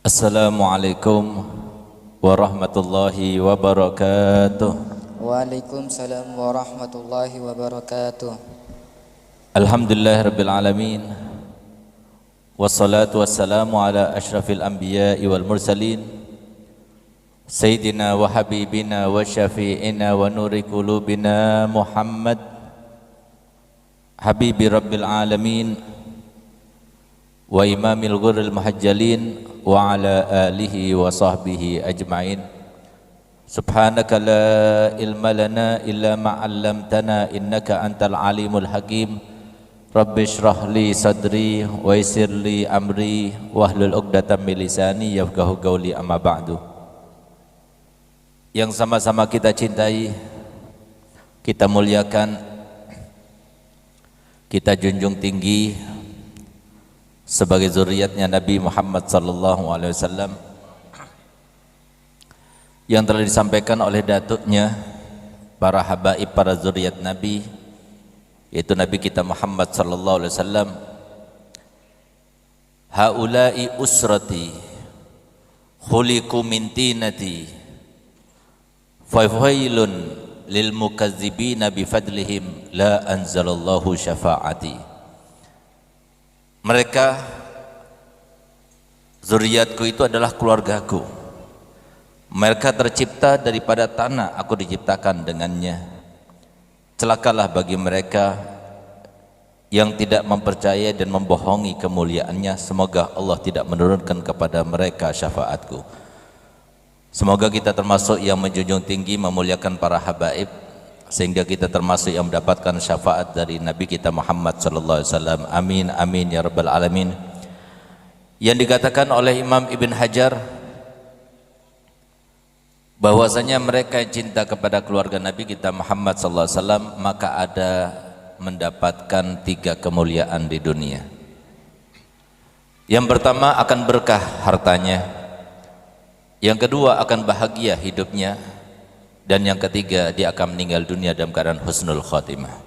Assalamualaikum warahmatullahi wabarakatuh. Waalaikumsalam warahmatullahi wabarakatuh. Alhamdulillah rabbil alamin. Wassalatu wassalamu ala asyrafil anbiya'i wal mursalin Sayyidina wa habibina wa syafi'ina wa nuri qulubina Muhammad Habibi rabbil alamin wa imamil ghurril muhajjalin wa ala alihi wa sahbihi ajma'in. Subhanaka la ilma lana illa ma 'allamtana innaka antal alimul hakim. Rabbi shrah li sadri wa yassir li amri wahlul 'uqdatam min lisani yafqahu qawli, amma ba'du. Yang sama-sama kita cintai, kita muliakan, kita junjung tinggi sebagai zuriatnya Nabi Muhammad sallallahu alaihi wasallam yang telah disampaikan oleh datuknya para habaib, para zuriat Nabi, yaitu Nabi kita Muhammad sallallahu alaihi wasallam. Haula'i usrati khuliqu min tinati fawailun lil mukazzibina bi fadlihim la anzalallahu syafa'ati. Mereka, zuriatku itu adalah keluargaku. Mereka tercipta daripada tanah, aku diciptakan dengannya. Celakalah bagi mereka yang tidak mempercayai dan membohongi kemuliaannya. Semoga Allah tidak menurunkan kepada mereka syafaatku. Semoga kita termasuk yang menjunjung tinggi, memuliakan para habaib, sehingga kita termasuk yang mendapatkan syafaat dari Nabi kita Muhammad sallallahu alaihi wasallam. Amin amin ya rabbal alamin. Yang dikatakan oleh Imam Ibn Hajar bahwasanya mereka yang cinta kepada keluarga Nabi kita Muhammad sallallahu alaihi wasallam maka ada mendapatkan 3 kemuliaan di dunia. Yang pertama akan berkah hartanya, yang kedua akan bahagia hidupnya, dan yang ketiga dia akan meninggal dunia dalam keadaan husnul khotimah.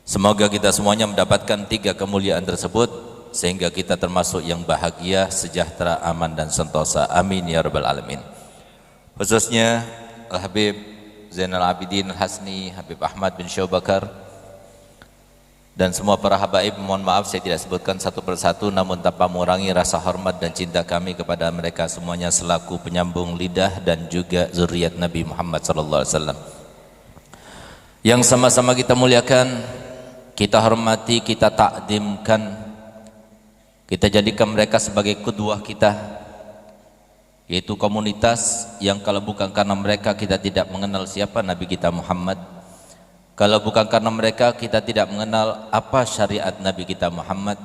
Semoga kita semuanya mendapatkan 3 kemuliaan tersebut sehingga kita termasuk yang bahagia, sejahtera, aman dan sentosa. Amin ya rabbal alamin. Khususnya Al-Habib Zainal Abidin Al-Hasni, Habib Ahmad bin Syawbakar, dan semua para habaib, mohon maaf saya tidak sebutkan satu persatu, namun tanpa mengurangi rasa hormat dan cinta kami kepada mereka semuanya selaku penyambung lidah dan juga zuriat Nabi Muhammad sallallahu alaihi wasallam. Yang sama-sama kita muliakan, kita hormati, kita takdimkan, kita jadikan mereka sebagai qudwah kita, yaitu komunitas yang kalau bukan karena mereka kita tidak mengenal siapa Nabi kita Muhammad. Kalau bukan karena mereka kita tidak mengenal apa syariat Nabi kita Muhammad.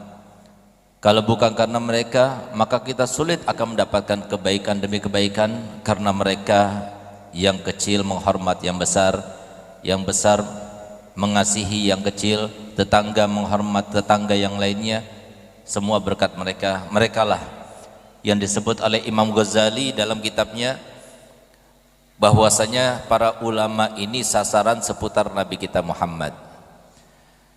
Kalau bukan karena mereka maka kita sulit akan mendapatkan kebaikan demi kebaikan, karena mereka yang kecil menghormat yang besar mengasihi yang kecil, tetangga menghormat tetangga yang lainnya. Semua berkat mereka. Merekalah yang disebut oleh Imam Ghazali dalam kitabnya bahwasanya para ulama ini sasaran seputar Nabi kita Muhammad.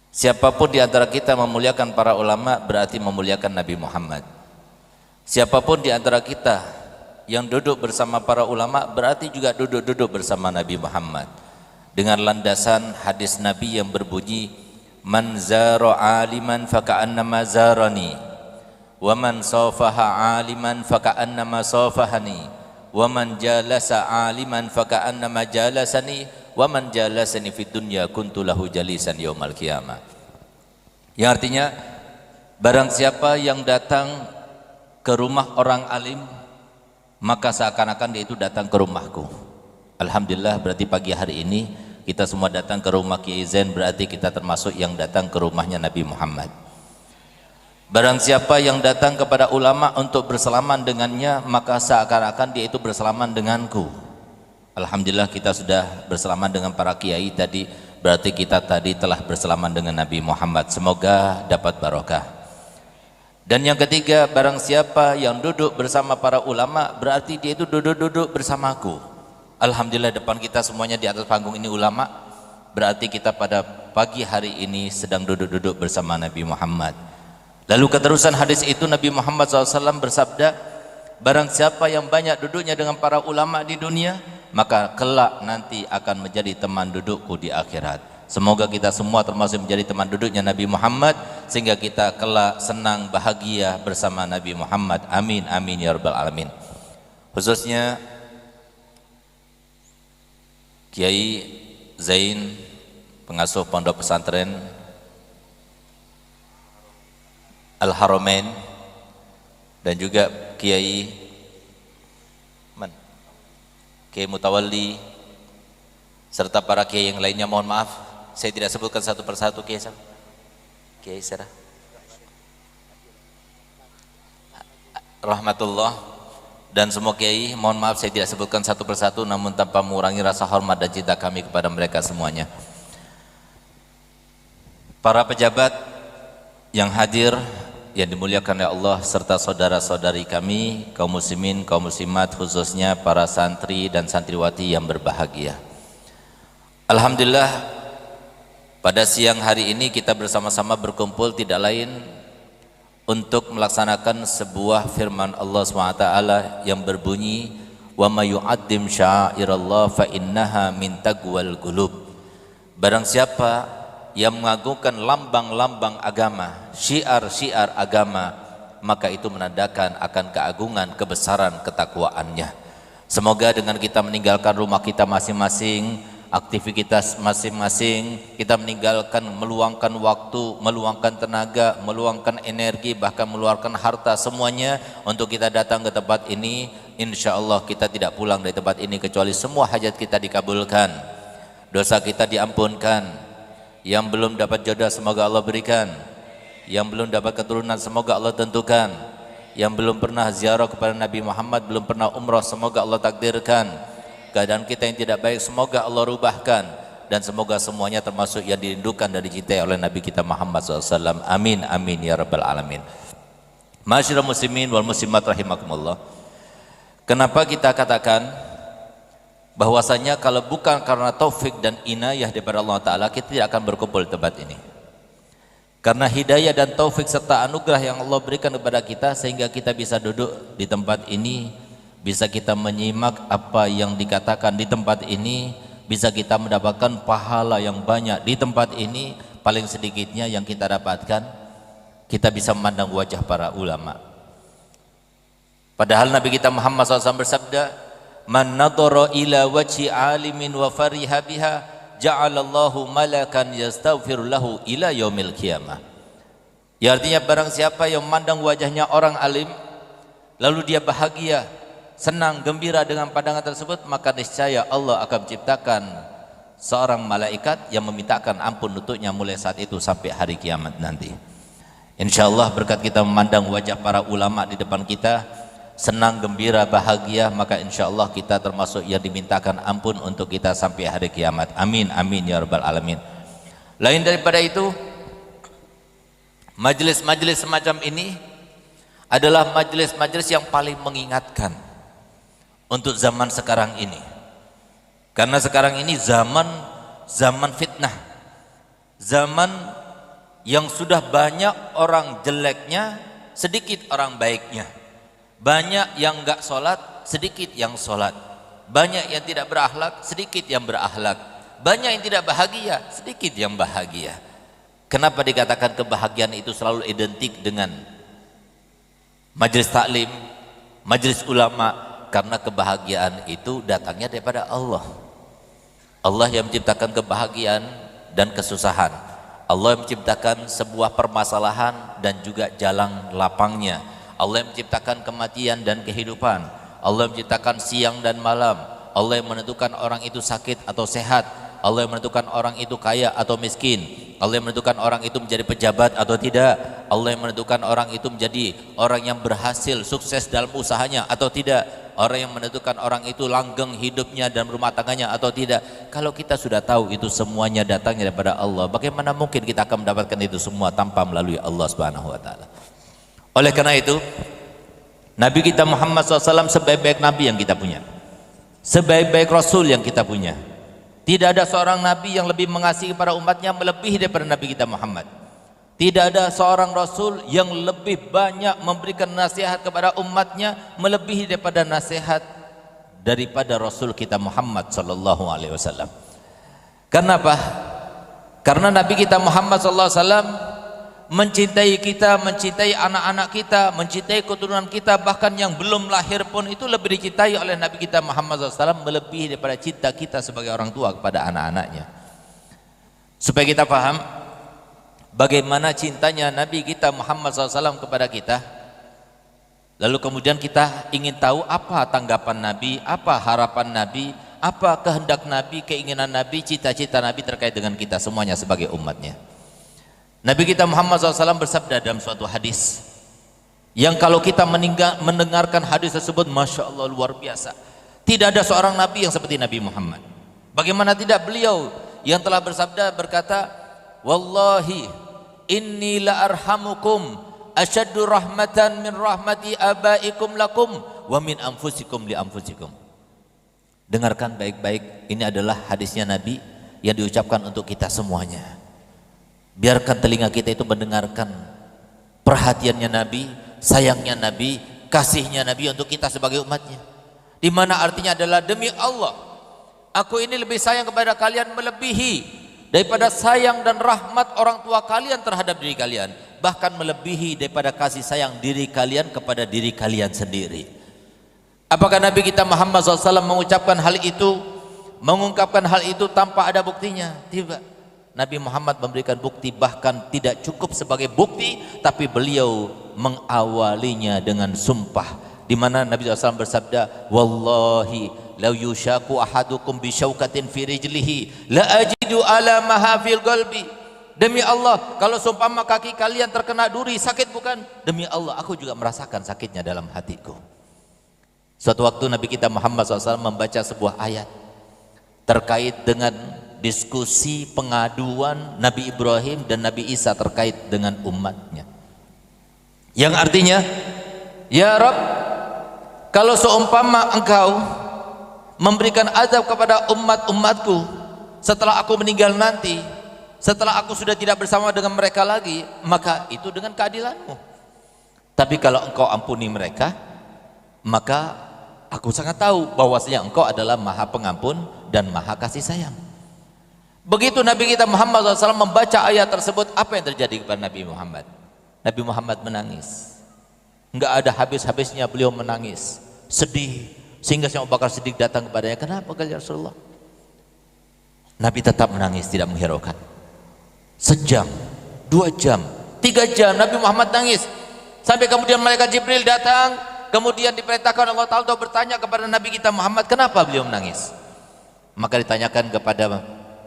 Siapapun di antara kita memuliakan para ulama berarti memuliakan Nabi Muhammad. Siapapun di antara kita yang duduk bersama para ulama berarti juga duduk bersama Nabi Muhammad, dengan landasan hadis Nabi yang berbunyi man zara aliman faka'annama zarani wa man safaha aliman faka'annama safahani wa man jalasa aliman faka'annama jalasani wa man jalasani fid dunya kuntu lahu jalisan yaumal qiyamah. Yang artinya barang siapa yang datang ke rumah orang alim maka seakan-akan dia itu datang ke rumahku. Alhamdulillah, berarti pagi hari ini kita semua datang ke rumah Kiai Zain, berarti kita termasuk yang datang ke rumahnya Nabi Muhammad. Barang siapa yang datang kepada ulama untuk bersalaman dengannya maka seakan-akan dia itu bersalaman denganku. Alhamdulillah kita sudah bersalaman dengan para kiai tadi, berarti kita tadi telah bersalaman dengan Nabi Muhammad. Semoga dapat barokah. Dan yang ketiga, barang siapa yang duduk bersama para ulama berarti dia itu duduk bersamaku. Alhamdulillah depan kita semuanya di atas panggung ini ulama, berarti kita pada pagi hari ini sedang duduk bersama Nabi Muhammad. Lalu keterusan hadis itu Nabi Muhammad SAW bersabda, Barang siapa yang banyak duduknya dengan para ulama di dunia, maka kelak nanti akan menjadi teman dudukku di akhirat. Semoga kita semua termasuk menjadi teman duduknya Nabi Muhammad, sehingga kita kelak senang bahagia bersama Nabi Muhammad. Amin amin ya rabbal alamin. Khususnya Kiai Zain, pengasuh pondok pesantren Al-Haramain, dan juga Kiai Mutawalli serta para kiai yang lainnya. Mohon maaf saya tidak sebutkan satu persatu. Kiai Sarah rahmatullah dan semua kiai, mohon maaf saya tidak sebutkan satu persatu, namun tanpa mengurangi rasa hormat dan cinta kami kepada mereka semuanya. Para pejabat yang hadir yang dimuliakan oleh Allah, serta saudara-saudari kami kaum muslimin, kaum muslimat, khususnya para santri dan santriwati yang berbahagia. Alhamdulillah, pada siang hari ini kita bersama-sama berkumpul tidak lain untuk melaksanakan sebuah firman Allah SWT yang berbunyi, wa may yu'azzim sya'airallah fa innaha min taqwal qulub. Barang siapa yang mengagungkan lambang-lambang agama, syiar-syiar agama, maka itu menandakan akan keagungan, kebesaran, ketakwaannya. Semoga dengan kita meninggalkan rumah kita masing-masing, aktivitas masing-masing, kita meninggalkan, meluangkan waktu, meluangkan tenaga, meluangkan energi, bahkan meluarkan harta, semuanya untuk kita datang ke tempat ini. Insya Allah kita tidak pulang dari tempat ini kecuali semua hajat kita dikabulkan, dosa kita diampunkan. Yang belum dapat jodoh semoga Allah berikan, yang belum dapat keturunan semoga Allah tentukan, yang belum pernah ziarah kepada Nabi Muhammad, belum pernah umrah, semoga Allah takdirkan. Keadaan kita yang tidak baik semoga Allah rubahkan, dan semoga semuanya termasuk yang dirindukan dan dicintai oleh Nabi kita Muhammad SAW. Amin amin ya rabbal alamin. Ma'asyiral muslimin wal muslimat rahimakumullah. Kenapa kita katakan bahwasanya kalau bukan karena taufik dan inayah daripada Allah Ta'ala, kita tidak akan berkumpul di tempat ini. Karena hidayah dan taufik serta anugerah yang Allah berikan kepada kita, sehingga kita bisa duduk di tempat ini, bisa kita menyimak apa yang dikatakan di tempat ini, bisa kita mendapatkan pahala yang banyak di tempat ini. Paling sedikitnya yang kita dapatkan, kita bisa memandang wajah para ulama. Padahal Nabi kita Muhammad SAW bersabda, man nadhara ila wajhi alimin wa fariha biha ja'alallahu malakan yastaghfir lahu ila yaumil qiyamah. Ya, artinya barang siapa yang memandang wajahnya orang alim lalu dia bahagia, senang, gembira dengan pandangan tersebut, maka niscaya Allah akan menciptakan seorang malaikat yang memintakan ampun untuknya mulai saat itu sampai hari kiamat nanti. Insyaallah berkat kita memandang wajah para ulama di depan kita, senang, gembira, bahagia, maka insya Allah kita termasuk yang dimintakan ampun untuk kita sampai hari kiamat. Amin amin ya rabbal alamin. Lain daripada itu, majelis-majelis semacam ini adalah majelis-majelis yang paling mengingatkan untuk zaman sekarang ini. Karena sekarang ini zaman fitnah, zaman yang sudah banyak orang jeleknya, sedikit orang baiknya. Banyak yang enggak sholat, sedikit yang sholat. Banyak yang tidak berakhlak, sedikit yang berakhlak. Banyak yang tidak bahagia, sedikit yang bahagia. Kenapa dikatakan kebahagiaan itu selalu identik dengan majelis taklim, majelis ulama? Karena kebahagiaan itu datangnya daripada Allah. Allah yang menciptakan kebahagiaan dan kesusahan. Allah yang menciptakan sebuah permasalahan dan juga jalan lapangnya. Allah yang menciptakan kematian dan kehidupan. Allah yang menciptakan siang dan malam. Allah yang menentukan orang itu sakit atau sehat. Allah yang menentukan orang itu kaya atau miskin. Allah yang menentukan orang itu menjadi pejabat atau tidak. Allah yang menentukan orang itu menjadi orang yang berhasil, sukses dalam usahanya atau tidak. Orang yang menentukan orang itu langgeng hidupnya dan rumah tangganya atau tidak. Kalau kita sudah tahu itu semuanya datangnya daripada Allah, bagaimana mungkin kita akan mendapatkan itu semua tanpa melalui Allah Subhanahu wa taala? Oleh karena itu, Nabi kita Muhammad SAW sebaik-baik Nabi yang kita punya, sebaik-baik Rasul yang kita punya. Tidak ada seorang Nabi yang lebih mengasihi para umatnya melebihi daripada Nabi kita Muhammad. Tidak ada seorang Rasul yang lebih banyak memberikan nasihat kepada umatnya melebihi daripada nasihat daripada Rasul kita Muhammad sallallahu alaihi wasallam. Kenapa? Karena Nabi kita Muhammad sallallahu alaihi wasallam mencintai kita, mencintai anak-anak kita, mencintai keturunan kita, bahkan yang belum lahir pun itu lebih dicintai oleh Nabi kita Muhammad sallallahu alaihi wasallam melebihi daripada cinta kita sebagai orang tua kepada anak-anaknya. Supaya kita paham bagaimana cintanya Nabi kita Muhammad SAW kepada kita, lalu kemudian kita ingin tahu apa tanggapan Nabi, apa harapan Nabi, apa kehendak Nabi, keinginan Nabi, cita-cita Nabi terkait dengan kita semuanya sebagai umatnya. Nabi kita Muhammad SAW bersabda dalam suatu hadis yang kalau kita mendengarkan hadis tersebut, Masya Allah, luar biasa. Tidak ada seorang Nabi yang seperti Nabi Muhammad. Bagaimana tidak beliau yang telah bersabda berkata, Wallahi inni la arhamukum asyaddu rahmatan min rahmati abaikum lakum wa min anfusikum li anfusikum. Dengarkan baik-baik, ini adalah hadisnya Nabi yang diucapkan untuk kita semuanya. Biarkan telinga kita itu mendengarkan perhatiannya Nabi, sayangnya Nabi, kasihnya Nabi untuk kita sebagai umatnya. Di mana artinya adalah, demi Allah, aku ini lebih sayang kepada kalian melebihi daripada sayang dan rahmat orang tua kalian terhadap diri kalian, bahkan melebihi daripada kasih sayang diri kalian kepada diri kalian sendiri. Apakah Nabi kita Muhammad SAW mengucapkan hal itu, mengungkapkan hal itu tanpa ada buktinya? Tidak. Nabi Muhammad memberikan bukti, bahkan tidak cukup sebagai bukti, tapi beliau mengawalinya dengan sumpah, di mana Nabi SAW bersabda, Wallahi law yushaku ahadukum bi syaukatin fi rijlihi la ajidu alamaha fil qalbi. Demi Allah, kalau seumpama kaki kalian terkena duri, sakit bukan? Demi Allah, aku juga merasakan sakitnya dalam hatiku. Suatu waktu Nabi kita Muhammad SAW membaca sebuah ayat terkait dengan diskusi pengaduan Nabi Ibrahim dan Nabi Isa terkait dengan umatnya, yang artinya, ya Rabb, kalau seumpama engkau memberikan azab kepada umat-umatku setelah aku meninggal nanti, setelah aku sudah tidak bersama dengan mereka lagi, maka itu dengan keadilanmu. Tapi kalau engkau ampuni mereka, maka aku sangat tahu bahwasanya engkau adalah Maha Pengampun dan Maha Kasih Sayang. Begitu Nabi kita Muhammad SAW membaca ayat tersebut, apa yang terjadi kepada Nabi Muhammad? Nabi Muhammad menangis. Enggak ada habis-habisnya beliau menangis, sedih, sehingga Syekh Abu Bakar Siddiq datang kepadanya, kenapa kalian Rasulullah? Nabi tetap menangis, tidak menghiraukan. Sejam, 2 jam, 3 jam Nabi Muhammad nangis, sampai kemudian malaikat Jibril datang, kemudian diperintahkan Allah Ta'ala untuk bertanya kepada Nabi kita Muhammad, kenapa beliau menangis? Maka ditanyakan kepada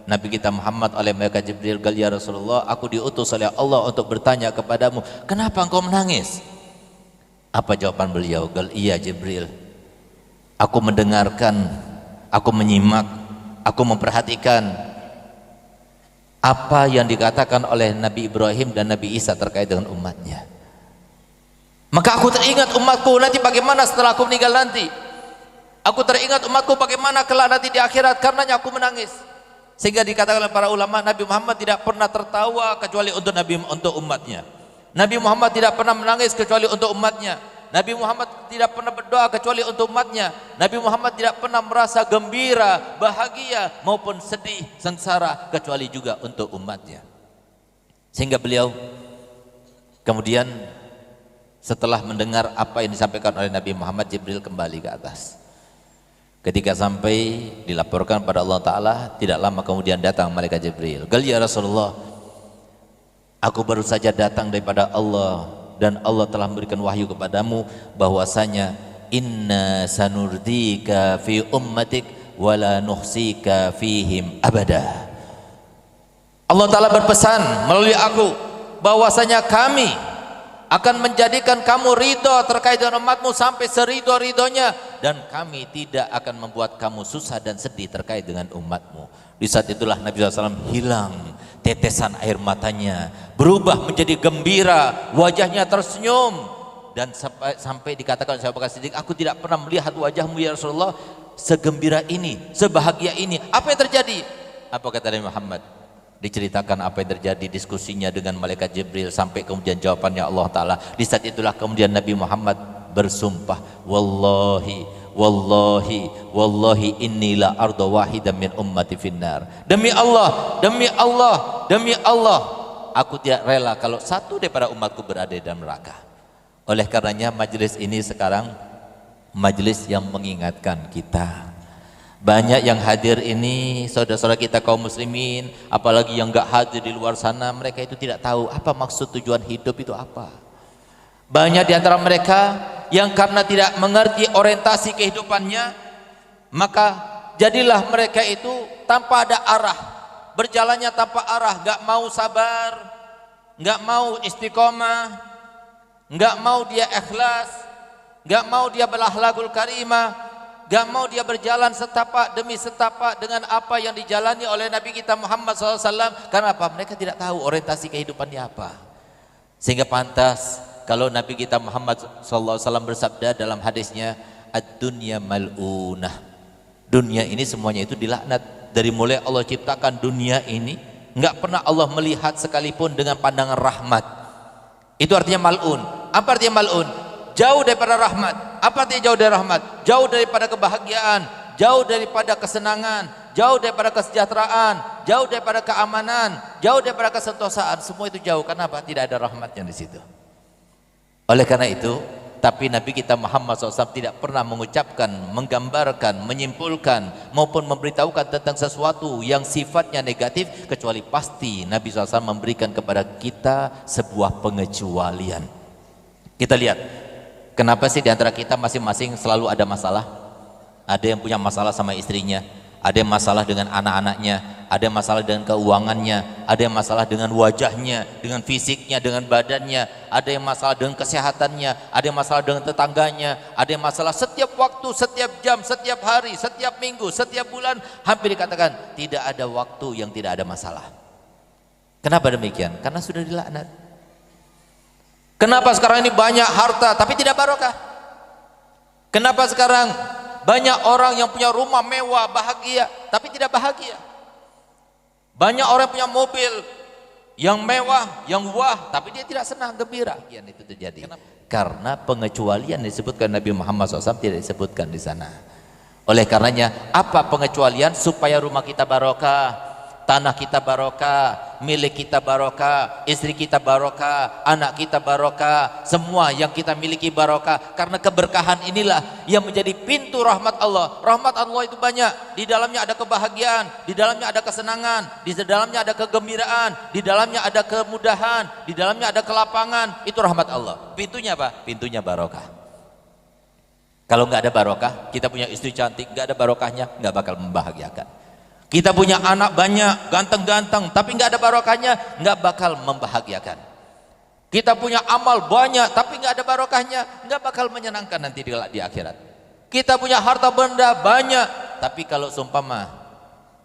Nabi kita Muhammad oleh malaikat Jibril, ya Rasulullah, aku diutus oleh Allah untuk bertanya kepadamu, kenapa engkau menangis? Apa jawaban beliau? Iya Jibril, aku mendengarkan, aku menyimak, aku memperhatikan apa yang dikatakan oleh Nabi Ibrahim dan Nabi Isa terkait dengan umatnya. Maka aku teringat umatku nanti bagaimana setelah aku meninggal nanti. Aku teringat umatku bagaimana kelak nanti di akhirat, karenanya aku menangis. Sehingga dikatakan oleh para ulama, Nabi Muhammad tidak pernah tertawa kecuali untuk umatnya. Nabi Muhammad tidak pernah menangis kecuali untuk umatnya. Nabi Muhammad tidak pernah berdoa kecuali untuk umatnya. Nabi Muhammad tidak pernah merasa gembira, bahagia maupun sedih, sengsara kecuali juga untuk umatnya. Sehingga beliau kemudian setelah mendengar apa yang disampaikan oleh Nabi Muhammad, Jibril kembali ke atas. Ketika sampai dilaporkan pada Allah Ta'ala, tidak lama kemudian datang malaikat Jibril. Ya Rasulullah, aku baru saja datang daripada Allah, dan Allah telah memberikan wahyu kepadamu bahwasanya inna sanurdika fi ummatik wala nuhsika fihim abada. Allah Ta'ala berpesan melalui aku bahwasanya kami akan menjadikan kamu ridho terkait dengan umatmu sampai seridho-ridhonya, dan kami tidak akan membuat kamu susah dan sedih terkait dengan umatmu. Di saat itulah Nabi SAW hilang tetesan air matanya, berubah menjadi gembira, wajahnya tersenyum, dan sampai dikatakan oleh Syekh Abu Bakar Siddiq, aku tidak pernah melihat wajahmu ya Rasulullah segembira ini, sebahagia ini. Apa yang terjadi? Apa kata Nabi Muhammad? Diceritakan apa yang terjadi diskusinya dengan malaikat Jibril sampai kemudian jawabannya Allah Ta'ala. Di saat itulah kemudian Nabi Muhammad bersumpah, wallahi wallahi wallahi inni la arda wahidan min ummati finnar. Demi Allah, demi Allah, demi Allah, aku tidak rela kalau satu daripada umatku berada di dalam neraka. Oleh karenanya majelis ini sekarang majelis yang mengingatkan kita. Banyak yang hadir ini saudara-saudara kita kaum muslimin, apalagi yang enggak hadir di luar sana, mereka itu tidak tahu apa maksud tujuan hidup itu apa. Banyak di antara mereka yang karena tidak mengerti orientasi kehidupannya, maka jadilah mereka itu tanpa ada arah, berjalannya tanpa arah, enggak mau sabar, enggak mau istiqomah, enggak mau dia ikhlas, enggak mau dia berakhlakul karimah, gak mau dia berjalan setapak demi setapak dengan apa yang dijalani oleh Nabi kita Muhammad SAW. Karena apa? Mereka tidak tahu orientasi kehidupannya apa. Sehingga pantas kalau Nabi kita Muhammad SAW bersabda dalam hadisnya, ad-dunya mal'unah, dunia ini semuanya itu dilaknat. Dari mulai Allah ciptakan dunia ini, nggak pernah Allah melihat sekalipun dengan pandangan rahmat. Itu artinya mal'un. Apa artinya mal'un? Jauh daripada rahmat. Apa artinya jauh dari rahmat? Jauh daripada kebahagiaan, jauh daripada kesenangan, jauh daripada kesejahteraan, jauh daripada keamanan, jauh daripada kesentosaan. Semua itu jauh. Kenapa? Tidak ada rahmatnya di situ. Oleh karena itu, tapi Nabi kita Muhammad SAW tidak pernah mengucapkan, menggambarkan, menyimpulkan maupun memberitahukan tentang sesuatu yang sifatnya negatif, kecuali pasti Nabi SAW memberikan kepada kita sebuah pengecualian. Kita lihat, kenapa sih di antara kita masing-masing selalu ada masalah? Ada yang punya masalah sama istrinya, ada yang masalah dengan anak-anaknya, ada yang masalah dengan keuangannya, ada yang masalah dengan wajahnya, dengan fisiknya, dengan badannya, ada yang masalah dengan kesehatannya, ada yang masalah dengan tetangganya, ada yang masalah setiap waktu, setiap jam, setiap hari, setiap minggu, setiap bulan. Hampir dikatakan tidak ada waktu yang tidak ada masalah. Kenapa demikian? Karena sudah dilaknat. Kenapa sekarang ini banyak harta tapi tidak barokah? Kenapa sekarang banyak orang yang punya rumah mewah, bahagia tapi tidak bahagia? Banyak orang yang punya mobil yang mewah, yang wah, tapi dia tidak senang, gembira. Yang itu terjadi. Karena pengecualian disebutkan Nabi Muhammad SAW tidak disebutkan di sana. Oleh karenanya, apa pengecualian? Supaya rumah kita barokah, tanah kita barokah, milik kita barokah, istri kita barokah, anak kita barokah, semua yang kita miliki barokah. Karena keberkahan inilah yang menjadi pintu rahmat Allah. Rahmat Allah itu banyak. Di dalamnya ada kebahagiaan, di dalamnya ada kesenangan, di dalamnya ada kegembiraan, di dalamnya ada kemudahan, di dalamnya ada kelapangan. Itu rahmat Allah. Pintunya apa? Pintunya barokah. Kalau nggak ada barokah, kita punya istri cantik, nggak ada barokahnya, nggak bakal membahagiakan. Kita punya anak banyak, ganteng-ganteng, tapi nggak ada barokahnya, nggak bakal membahagiakan. Kita punya amal banyak, tapi nggak ada barokahnya, nggak bakal menyenangkan nanti di akhirat. Kita punya harta benda banyak, tapi kalau seumpama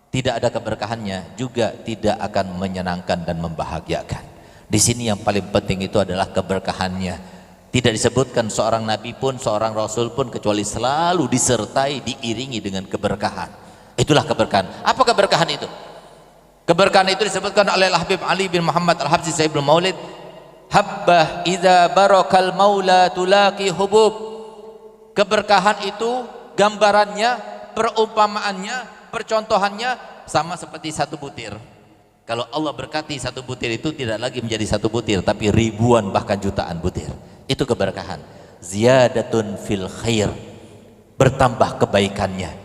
tidak ada keberkahannya, juga tidak akan menyenangkan dan membahagiakan. Di sini yang paling penting itu adalah keberkahannya. Tidak disebutkan seorang nabi pun, seorang rasul pun, kecuali selalu disertai, diiringi dengan keberkahan. Itulah keberkahan. Apa keberkahan itu? Keberkahan itu disebutkan oleh Habib Ali bin Muhammad Al-Habsyi Sahibul Maulid, habbah idza barakal maula tulaqi hubub. Keberkahan itu gambarannya, perumpamaannya, percontohannya sama seperti satu butir. Kalau Allah berkati satu butir itu tidak lagi menjadi satu butir, tapi ribuan bahkan jutaan butir. Itu keberkahan. Ziyadatun fil khair, bertambah kebaikannya.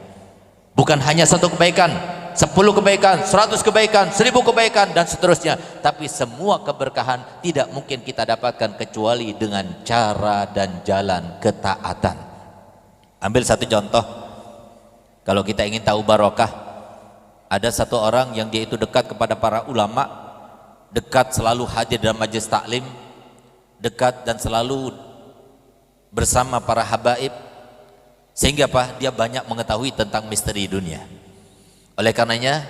Bukan hanya satu kebaikan, 10 kebaikan, 100 kebaikan, 1000 kebaikan, dan seterusnya. Tapi semua keberkahan tidak mungkin kita dapatkan kecuali dengan cara dan jalan ketaatan. Ambil satu contoh. Kalau kita ingin tahu barokah, ada satu orang yang dia itu dekat kepada para ulama, dekat selalu hadir dalam majelis taklim, dekat dan selalu bersama para habaib. Sehingga apa? Dia banyak mengetahui tentang misteri dunia. Oleh karenanya,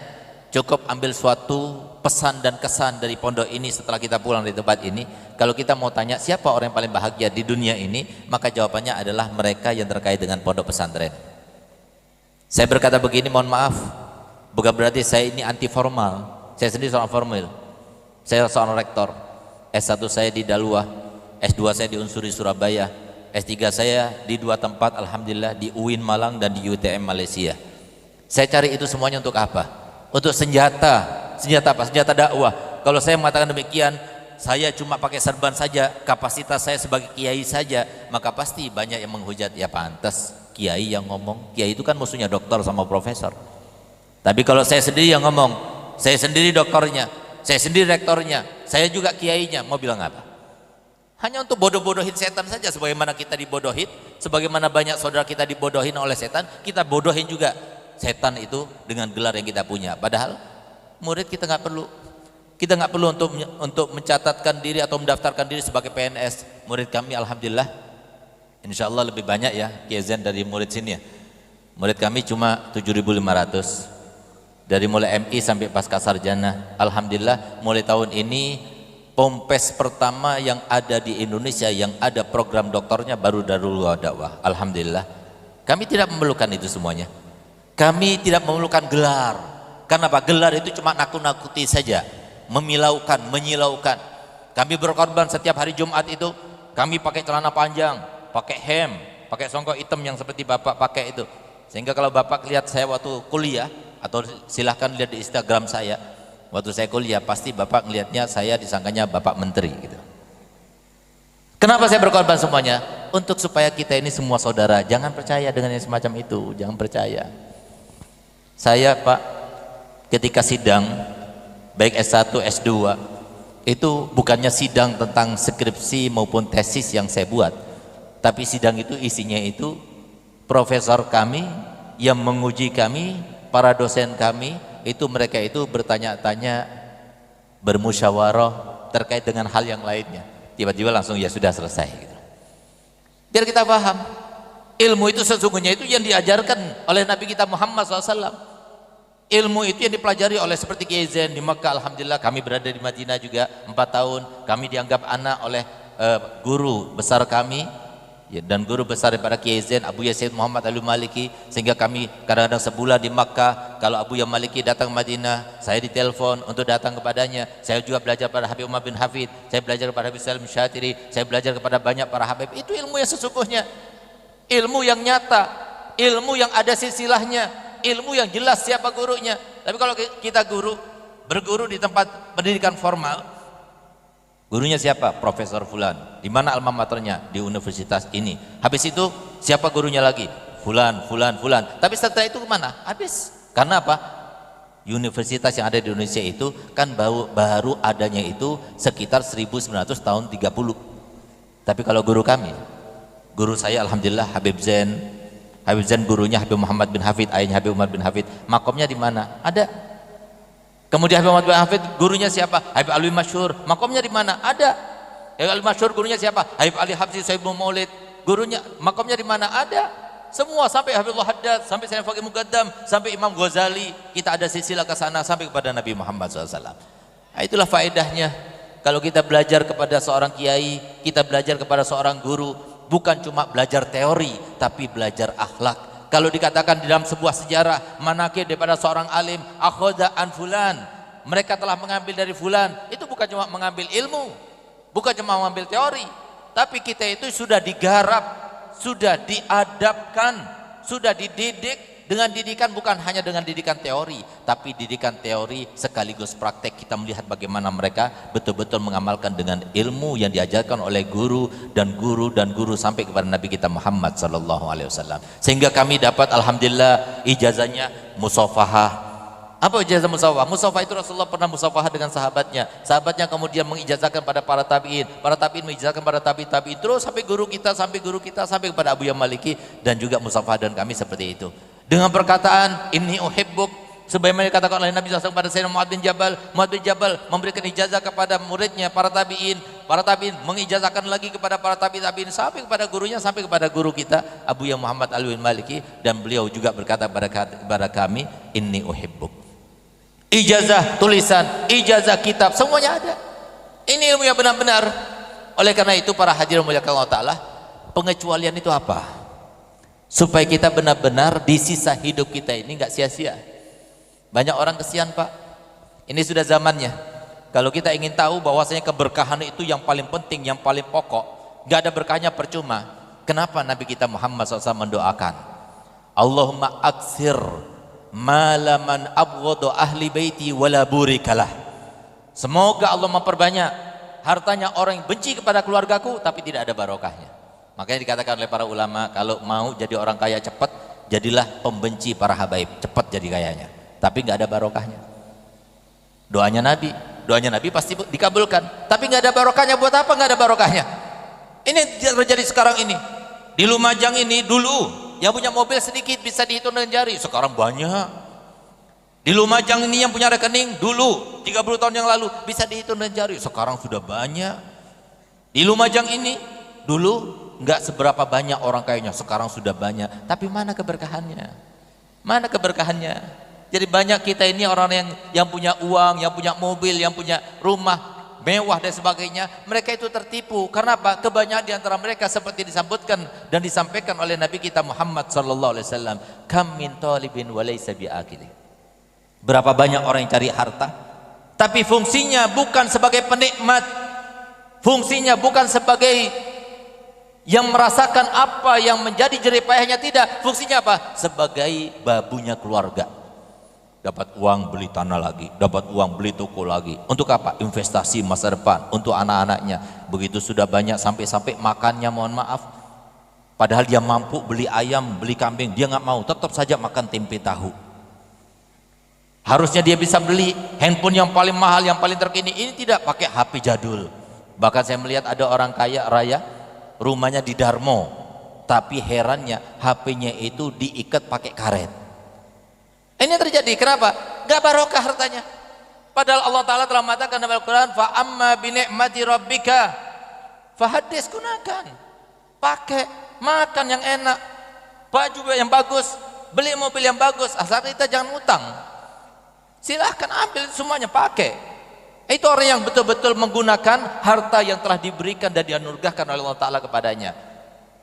cukup ambil suatu pesan dan kesan dari pondok ini setelah kita pulang dari tempat ini. Kalau kita mau tanya siapa orang yang paling bahagia di dunia ini, maka jawabannya adalah mereka yang terkait dengan pondok pesantren. Saya berkata begini, mohon maaf, bukan berarti saya ini anti formal. Saya sendiri seorang formil. Saya seorang rektor. S1 saya di Daluah, S2 saya di Unsuri Surabaya, S3 saya di 2 tempat alhamdulillah, di UIN Malang dan di UTM Malaysia. Saya cari itu semuanya untuk apa? Untuk senjata. Senjata apa? Senjata dakwah. Kalau saya mengatakan demikian, saya cuma pakai serban saja, kapasitas saya sebagai kiai saja, maka pasti banyak yang menghujat. Ya pantas kiai yang ngomong. Kiai itu kan musuhnya dokter sama profesor. Tapi kalau saya sendiri yang ngomong, saya sendiri dokternya, saya sendiri rektornya, saya juga kiainya, mau bilang apa? Hanya untuk bodoh-bodohin setan saja. Sebagaimana kita dibodohin, sebagaimana banyak saudara kita dibodohin oleh setan, kita bodohin juga setan itu dengan gelar yang kita punya. Padahal murid kita nggak perlu. Kita nggak perlu untuk mencatatkan diri atau mendaftarkan diri sebagai PNS. Murid kami alhamdulillah, insya Allah lebih banyak ya Kiai Zain dari murid sini ya. Murid kami cuma 7.500. Dari mulai MI sampai pasca sarjana. Alhamdulillah mulai tahun ini Pompes pertama yang ada di Indonesia yang ada program doktornya baru Darul Dakwah. Alhamdulillah. Kami tidak memerlukan itu semuanya. Kami tidak memerlukan gelar. Karena apa? Gelar itu cuma nakut-nakuti saja, memilaukan, menyilaukan. Kami berkorban setiap hari Jumat itu. Kami pakai celana panjang, pakai hem, pakai songkok hitam yang seperti Bapak pakai itu. Sehingga kalau Bapak lihat saya waktu kuliah, atau silahkan lihat di Instagram saya, waktu saya kuliah pasti Bapak ngelihatnya saya disangkanya Bapak Menteri gitu. Kenapa saya berkorban semuanya? Untuk supaya kita ini semua saudara. Jangan percaya dengan yang semacam itu, jangan percaya. Saya Pak, ketika sidang baik S1, S2 itu bukannya sidang tentang skripsi maupun tesis yang saya buat, tapi sidang itu isinya itu profesor kami yang menguji kami, para dosen kami itu, mereka itu bertanya-tanya, bermusyawarah terkait dengan hal yang lainnya. Tiba-tiba langsung ya sudah selesai gitu. Biar kita paham, ilmu itu sesungguhnya itu yang diajarkan oleh Nabi kita Muhammad SAW. Ilmu itu yang dipelajari oleh seperti Kiai Zain di Makkah. Alhamdulillah kami berada di Madinah juga 4 tahun. Kami dianggap anak oleh guru besar kami, ya, dan guru besar daripada Kiai Zain, Abu Yazid Muhammad Al-Maliki. Sehingga kami kadang-kadang sebulan di Makkah, kalau Abu yang Maliki datang Madinah, saya ditelepon untuk datang kepadanya. Saya juga belajar pada Habib Umar bin Hafid, saya belajar kepada Habib Salim Syatiri, saya belajar kepada banyak para Habib. Itu ilmu yang sesungguhnya, ilmu yang nyata, ilmu yang ada silsilahnya, ilmu yang jelas siapa gurunya. Tapi kalau kita berguru di tempat pendidikan formal, gurunya siapa? Profesor Fulan. Di mana alma maternya? Di universitas ini. Habis itu siapa gurunya lagi? Fulan, Fulan, Fulan. Tapi setelah itu kemana? Habis. Karena apa? Universitas yang ada di Indonesia itu kan baru adanya itu sekitar 1900 tahun 30. Tapi kalau guru kami, guru saya alhamdulillah Habib Zain. Habib Zain gurunya Habib Muhammad bin Hafid, ayahnya Habib Umar bin Hafid. Makomnya di mana? Ada. Kemudian Habib Muhammad bin Hafid gurunya siapa? Habib Ali Masyhur. Makomnya di mana? Ada. Habib Ali Masyhur gurunya siapa? Habib Ali Habsi Sayyidul Maulid. Gurunya makomnya di mana? Ada. Semua sampai Habibullah Haddad, sampai Sayyid Faqih Muqaddam, sampai Imam Ghazali, kita ada silsilah ke sana sampai kepada Nabi Muhammad SAW. Nah, itulah faedahnya. Kalau kita belajar kepada seorang kiai, kita belajar kepada seorang guru, bukan cuma belajar teori, tapi belajar akhlak. Kalau dikatakan di dalam sebuah sejarah manaqib daripada seorang alim, akhadha an fulan, mereka telah mengambil dari fulan, itu bukan cuma mengambil ilmu, bukan cuma mengambil teori, tapi kita itu sudah digarap, sudah diadabkan, sudah dididik dengan didikan, bukan hanya dengan didikan teori, tapi didikan teori sekaligus praktek. Kita melihat bagaimana mereka betul-betul mengamalkan dengan ilmu yang diajarkan oleh guru dan guru sampai kepada Nabi kita Muhammad SAW. Sehingga kami dapat alhamdulillah ijazahnya musafahah. Apa ijazah musafahah? Musafahah itu Rasulullah pernah musafahah dengan sahabatnya. Sahabatnya kemudian mengijazahkan pada para tabi'in. Para tabi'in mengijazahkan pada tabi'in. Terus sampai guru kita, sampai kepada Abu Yang Maliki, dan juga musafahah dan kami seperti itu. Dengan perkataan inni uhibbuk, sebagaimana dikatakan oleh Nabi SAW kepada Sayyidina Mu'adz bin Jabal. Mu'adz bin Jabal memberikan ijazah kepada muridnya para tabi'in mengijazahkan lagi kepada para tabi'in sampai kepada gurunya, sampai kepada guru kita Abu Yang Muhammad Al-Maliki, dan beliau juga berkata kepada kami inni uhibbuk. Ijazah tulisan, ijazah kitab, semuanya ada. Ini ilmu yang benar-benar. Oleh karena itu para hadirin muliakan Allah Ta'ala, pengecualian itu apa? Supaya kita benar-benar di sisa hidup kita ini nggak sia-sia. Banyak orang kesian Pak, Ini sudah zamannya. Kalau kita ingin tahu bahwasanya keberkahan itu yang paling penting, yang paling pokok, nggak ada berkahnya percuma. Kenapa Nabi kita Muhammad SAW mendoakan, Allahumma aksir malaman abghadu ahli baiti wala burikalah. Semoga Allah memperbanyak hartanya orang yang benci kepada keluargaku tapi tidak ada barokahnya. Makanya dikatakan oleh para ulama, kalau mau jadi orang kaya cepat, jadilah pembenci para habaib, cepat jadi kayanya, tapi nggak ada barokahnya. Doanya Nabi pasti dikabulkan, tapi nggak ada barokahnya. Buat apa nggak ada barokahnya? Ini terjadi sekarang ini. Di Lumajang ini dulu yang punya mobil sedikit bisa dihitung dengan jari, sekarang banyak. Di Lumajang ini yang punya rekening dulu 30 tahun yang lalu bisa dihitung dengan jari, sekarang sudah banyak. Di Lumajang ini dulu nggak seberapa banyak orang kayanya, sekarang sudah banyak. Tapi mana keberkahannya? Mana keberkahannya? Jadi banyak kita ini orang yang punya uang, yang punya mobil, yang punya rumah mewah dan sebagainya, mereka itu tertipu. Karena apa? Kebanyakan di antara mereka seperti disebutkan dan disampaikan oleh Nabi kita Muhammad sallallahu alaihi wasallam, kam min talibin wa laysa biakili. Berapa banyak orang yang cari harta, tapi fungsinya bukan sebagai penikmat, fungsinya bukan sebagai yang merasakan apa yang menjadi jerih payahnya, tidak. Fungsinya apa? Sebagai babunya keluarga. Dapat uang beli tanah lagi, dapat uang beli toko lagi. Untuk apa? Investasi masa depan untuk anak-anaknya. Begitu sudah banyak sampai-sampai makannya mohon maaf, padahal dia mampu beli ayam, beli kambing, dia nggak mau, tetap saja makan tempe tahu. Harusnya dia bisa beli handphone yang paling mahal, yang paling terkini, ini tidak, pakai HP jadul. Bahkan saya melihat ada orang kaya raya rumahnya di Darmo, tapi herannya HP-nya itu diikat pakai karet. Ini terjadi, kenapa? Gak barokah hartanya. Padahal Allah Ta'ala telah mengatakan dalam Al-Quran, fa amma bi ni'mati rabbika fahaddits, gunakan, pakai, makan yang enak, baju yang bagus, beli mobil yang bagus, asal kita jangan utang. Silahkan ambil semuanya, pakai. Itu orang yang betul-betul menggunakan harta yang telah diberikan dan dianugerahkan oleh Allah Ta'ala kepadanya.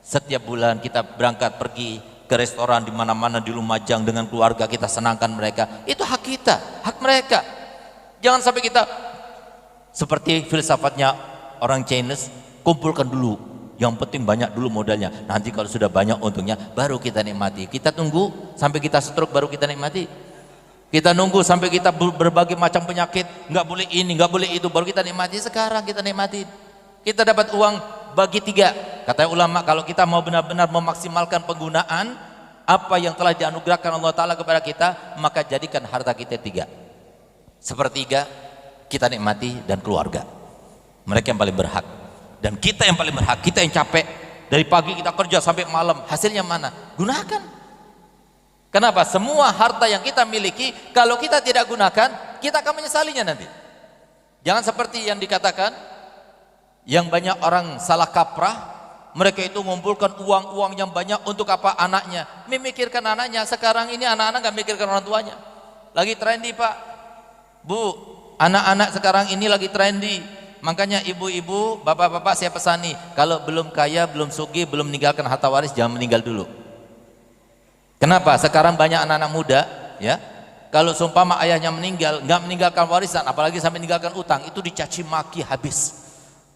Setiap bulan kita berangkat pergi ke restoran di mana-mana di Lumajang dengan keluarga, kita senangkan mereka. Itu hak kita, hak mereka. Jangan sampai kita seperti filsafatnya orang Chinese, kumpulkan dulu, yang penting banyak dulu modalnya, nanti kalau sudah banyak untungnya baru kita nikmati. Kita tunggu sampai kita stroke baru kita nikmati. Kita nunggu sampai kita berbagai macam penyakit, nggak boleh ini, nggak boleh itu, baru kita nikmati. Sekarang kita nikmati. Kita dapat uang, bagi 3. Kata ulama, kalau kita mau benar-benar memaksimalkan penggunaan apa yang telah dianugerahkan Allah Ta'ala kepada kita, maka jadikan harta kita 3. Sepertiga kita nikmati dan keluarga, mereka yang paling berhak. Dan kita yang paling berhak, kita yang capek dari pagi kita kerja sampai malam, hasilnya mana? Gunakan. Kenapa? Semua harta yang kita miliki, kalau kita tidak gunakan, kita akan menyesalinya nanti. Jangan seperti yang dikatakan, yang banyak orang salah kaprah, mereka itu mengumpulkan uang-uang yang banyak untuk apa? Anaknya, memikirkan anaknya. Sekarang ini anak-anak gak mikirkan orang tuanya. Lagi trendy Pak, Bu, anak-anak sekarang ini lagi trendy. Makanya ibu-ibu, bapak-bapak saya pesani, kalau belum kaya, belum sugih, belum meninggalkan harta waris, jangan meninggal dulu. Kenapa? Sekarang banyak anak-anak muda, ya, kalau seumpama ayahnya meninggal, nggak meninggalkan warisan, apalagi sampai meninggalkan utang, itu dicaci maki habis.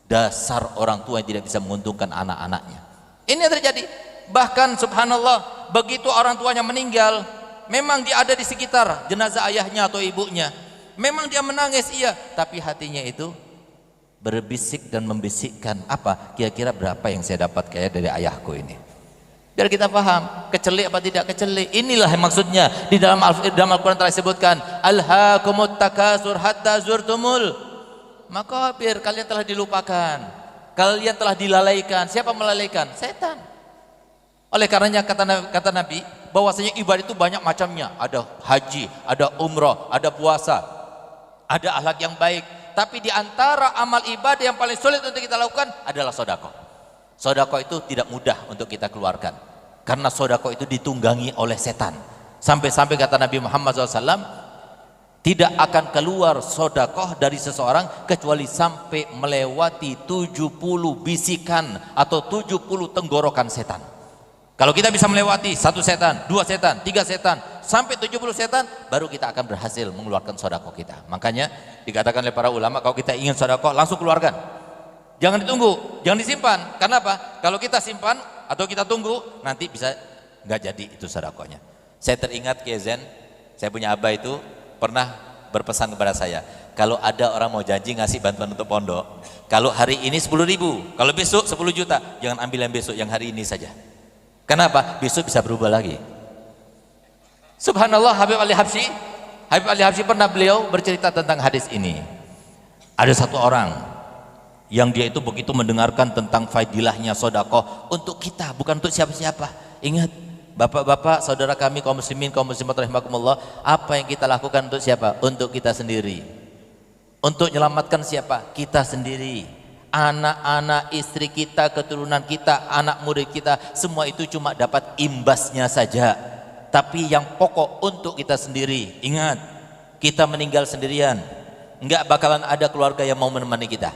Dasar orang tua yang tidak bisa menguntungkan anak-anaknya. Ini yang terjadi. Bahkan subhanallah, begitu orang tuanya meninggal, memang dia ada di sekitar jenazah ayahnya atau ibunya, memang dia menangis, iya, tapi hatinya itu berbisik dan membisikkan, apa? Kira-kira berapa yang saya dapat kayak dari ayahku ini? Biar kita paham, kecelik apa tidak kecelik. Inilah yang maksudnya di dalam Al-Quran telah disebutkan, alhaakumut takasur hatta zurtumul makabir, kalian telah dilupakan, kalian telah dilalaikan. Siapa melalaikan? Setan. Oleh karenanya kata Nabi, bahwasanya ibadah itu banyak macamnya. Ada haji, ada umrah, ada puasa, ada akhlak yang baik. Tapi di antara amal ibadah yang paling sulit untuk kita lakukan adalah sedekah. Sedekah itu tidak mudah untuk kita keluarkan, karena sedekah itu ditunggangi oleh setan. Sampai-sampai kata Nabi Muhammad SAW, tidak akan keluar sedekah dari seseorang kecuali sampai melewati 70 bisikan atau 70 tenggorokan setan. Kalau kita bisa melewati 1 setan, 2 setan, 3 setan, sampai 70 setan, baru kita akan berhasil mengeluarkan sedekah kita. Makanya dikatakan oleh para ulama, kalau kita ingin sedekah langsung keluarkan. Jangan ditunggu, jangan disimpan. Karena apa? Kalau kita simpan atau kita tunggu, nanti bisa nggak jadi itu sedekahnya. Saya teringat Kezen, saya punya abah itu pernah berpesan kepada saya, kalau ada orang mau janji ngasih bantuan untuk pondok, kalau hari ini 10.000, kalau besok 10 juta, jangan ambil yang besok, yang hari ini saja. Kenapa? Besok bisa berubah lagi. Subhanallah, Habib Ali Habsyi pernah beliau bercerita tentang hadis ini. Ada satu orang yang dia itu begitu mendengarkan tentang faedilahnya sedekah untuk kita, bukan untuk siapa-siapa. Ingat, bapak-bapak, saudara kami kaum muslimin, kaum muslimat rahimakumullah, apa yang kita lakukan untuk siapa? Untuk kita sendiri. Untuk menyelamatkan siapa? Kita sendiri. Anak-anak, istri kita, keturunan kita, anak murid kita, semua itu cuma dapat imbasnya saja. Tapi yang pokok untuk kita sendiri. Ingat, kita meninggal sendirian, enggak bakalan ada keluarga yang mau menemani kita.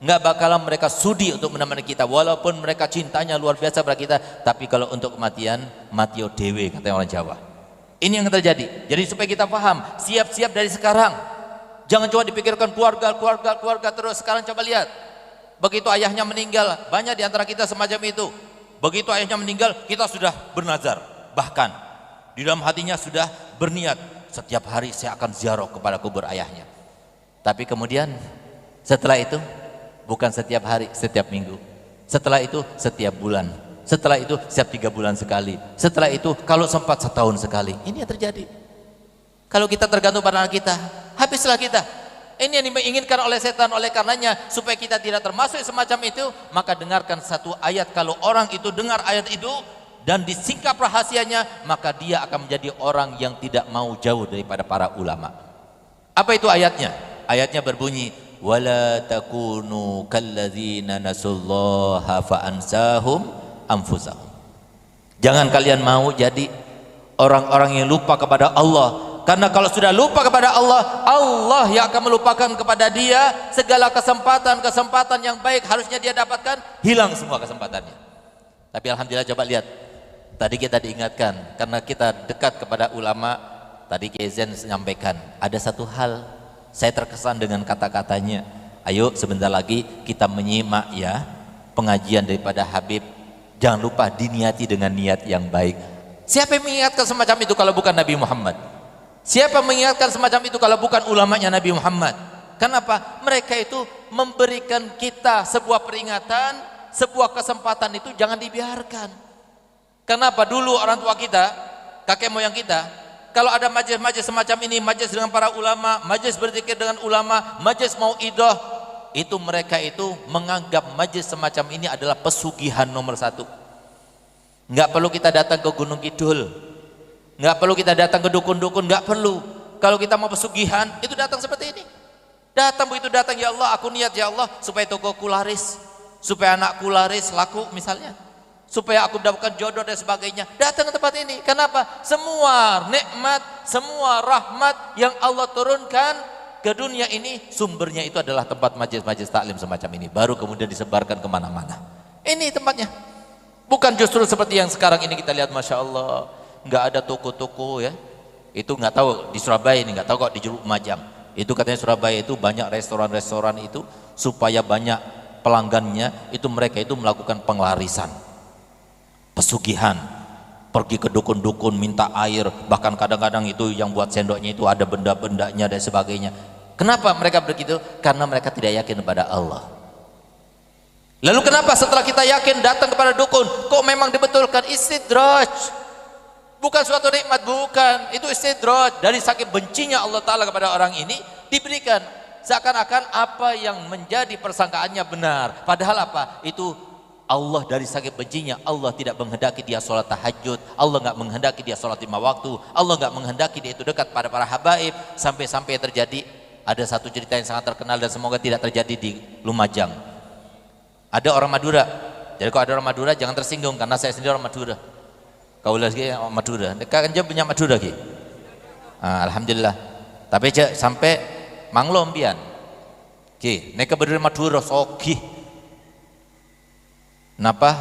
Enggak bakalan mereka sudi untuk menemani kita, walaupun mereka cintanya luar biasa pada kita. Tapi kalau untuk kematian, matio dewe, kata orang Jawa. Ini yang terjadi. Jadi supaya kita paham, siap-siap dari sekarang. Jangan cuma dipikirkan keluarga terus. Sekarang coba lihat, begitu ayahnya meninggal, banyak di antara kita semacam itu. Begitu ayahnya meninggal, kita sudah bernazar, bahkan di dalam hatinya sudah berniat, setiap hari saya akan ziarah kepada kubur ayahnya. Tapi kemudian setelah itu, bukan setiap hari, setiap minggu. Setelah itu setiap bulan. Setelah itu setiap 3 bulan sekali. Setelah itu kalau sempat setahun sekali. Ini yang terjadi. Kalau kita tergantung pada anak kita, habislah kita. Ini yang diinginkan oleh setan. Oleh karenanya, supaya kita tidak termasuk semacam itu, maka dengarkan satu ayat. Kalau orang itu dengar ayat itu dan disingkap rahasianya, maka dia akan menjadi orang yang tidak mau jauh daripada para ulama. Apa itu ayatnya? Ayatnya berbunyi, wala takunu kalladzina nasullaha fa ansahum anfusahum. Jangan kalian mau jadi orang-orang yang lupa kepada Allah. Karena kalau sudah lupa kepada Allah, Allah yang akan melupakan kepada dia segala kesempatan yang baik harusnya dia dapatkan, hilang semua kesempatannya. Tapi alhamdulillah, coba lihat, tadi kita diingatkan karena kita dekat kepada ulama. Tadi Kezen menyampaikan ada satu hal, saya terkesan dengan kata-katanya. Ayo sebentar lagi kita menyimak ya pengajian daripada Habib. Jangan lupa diniati dengan niat yang baik. Siapa yang mengingatkan semacam itu kalau bukan Nabi Muhammad? Siapa mengingatkan semacam itu kalau bukan ulamanya Nabi Muhammad? Kenapa? Mereka itu memberikan kita sebuah peringatan, sebuah kesempatan, itu jangan dibiarkan. Kenapa? Dulu orang tua kita, kakek moyang kita, kalau ada majelis-majelis semacam ini, majelis dengan para ulama, majelis berzikir dengan ulama, majelis mau'idah, itu mereka itu menganggap majelis semacam ini adalah pesugihan nomor 1. Enggak perlu kita datang ke Gunung Kidul, nggak perlu kita datang ke dukun-dukun, nggak perlu. Kalau kita mau pesugihan, itu datang seperti ini. Datang begitu datang, ya Allah, aku niat ya Allah supaya tokoku laris, supaya anakku laris, laku misalnya, supaya aku mendapatkan jodoh dan sebagainya. Datang ke tempat ini. Kenapa? Semua nikmat, semua rahmat yang Allah turunkan ke dunia ini, sumbernya itu adalah tempat majelis-majelis taklim semacam ini. Baru kemudian disebarkan kemana-mana. Ini tempatnya. Bukan justru seperti yang sekarang ini kita lihat, Masya Allah, nggak ada toko-toko ya. Itu nggak tahu di Surabaya ini, nggak tahu kok di Lumajang. Itu katanya Surabaya itu banyak restoran-restoran itu supaya banyak pelanggannya, itu mereka itu melakukan penglarisan, pesugihan, pergi ke dukun-dukun minta air, bahkan kadang-kadang itu yang buat sendoknya itu ada benda-bendanya dan sebagainya. Kenapa mereka begitu? Karena mereka tidak yakin kepada Allah. Lalu kenapa setelah kita yakin datang kepada dukun, kok memang dibetulkan? Istidraj. Bukan suatu nikmat, bukan. Itu istidraj. Dari saking bencinya Allah Ta'ala kepada orang ini, diberikan seakan-akan apa yang menjadi persangkaannya benar. Padahal apa? Itu Allah dari saking bencinya, Allah tidak menghendaki dia sholat tahajud, Allah nggak menghendaki dia sholat 5 waktu, Allah nggak menghendaki dia itu dekat pada para habaib. Sampai-sampai terjadi, ada satu cerita yang sangat terkenal dan semoga tidak terjadi di Lumajang. Ada orang Madura. Jadi kalau ada orang Madura jangan tersinggung, karena saya sendiri orang Madura. Kau lagi orang Madura, dekat kan punya Madura ki. Alhamdulillah. Tapi cek sampai manglom pian. Ki, neka berdiri Madura soki. Napa?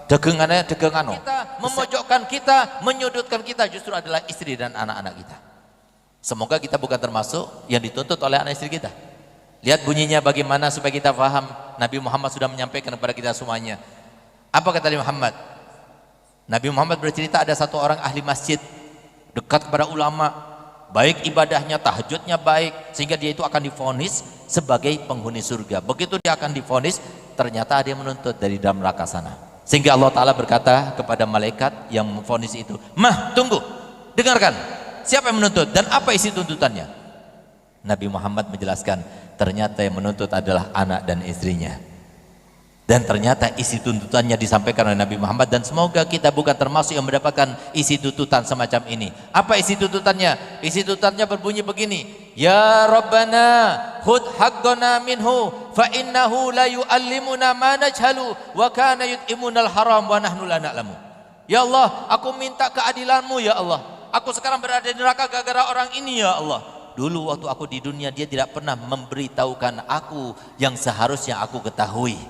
Dagangannya dagang anu. Kita memojokkan kita, menyudutkan kita justru adalah istri dan anak-anak kita. Semoga kita bukan termasuk yang dituntut oleh anak istri kita. Lihat bunyinya bagaimana supaya kita paham. Nabi Muhammad sudah menyampaikan kepada kita semuanya. Apa kata Nabi Muhammad? Nabi Muhammad bercerita ada satu orang ahli masjid, dekat kepada ulama, baik ibadahnya, tahajudnya baik, sehingga dia itu akan divonis sebagai penghuni surga. Begitu dia akan divonis, ternyata ada yang menuntut dari dalam neraka sana. Sehingga Allah Ta'ala berkata kepada malaikat yang memvonis itu, "Mah, tunggu, dengarkan, siapa yang menuntut dan apa isi tuntutannya?" Nabi Muhammad menjelaskan, ternyata yang menuntut adalah anak dan istrinya. Dan ternyata isi tuntutannya disampaikan oleh Nabi Muhammad, dan semoga kita bukan termasuk yang mendapatkan isi tuntutan semacam ini. Apa isi tuntutannya? Isi tuntutannya berbunyi begini, "Ya Rabbana khudh haqqana minhu fa innahu la yu'allimuna ma najhalu wa kana yut'imunal haram wa nahnu la na'lamu." Ya Allah, aku minta keadilanmu ya Allah. Aku sekarang berada di neraka gara-gara orang ini ya Allah. Dulu waktu aku di dunia dia tidak pernah memberitahukan aku yang seharusnya aku ketahui.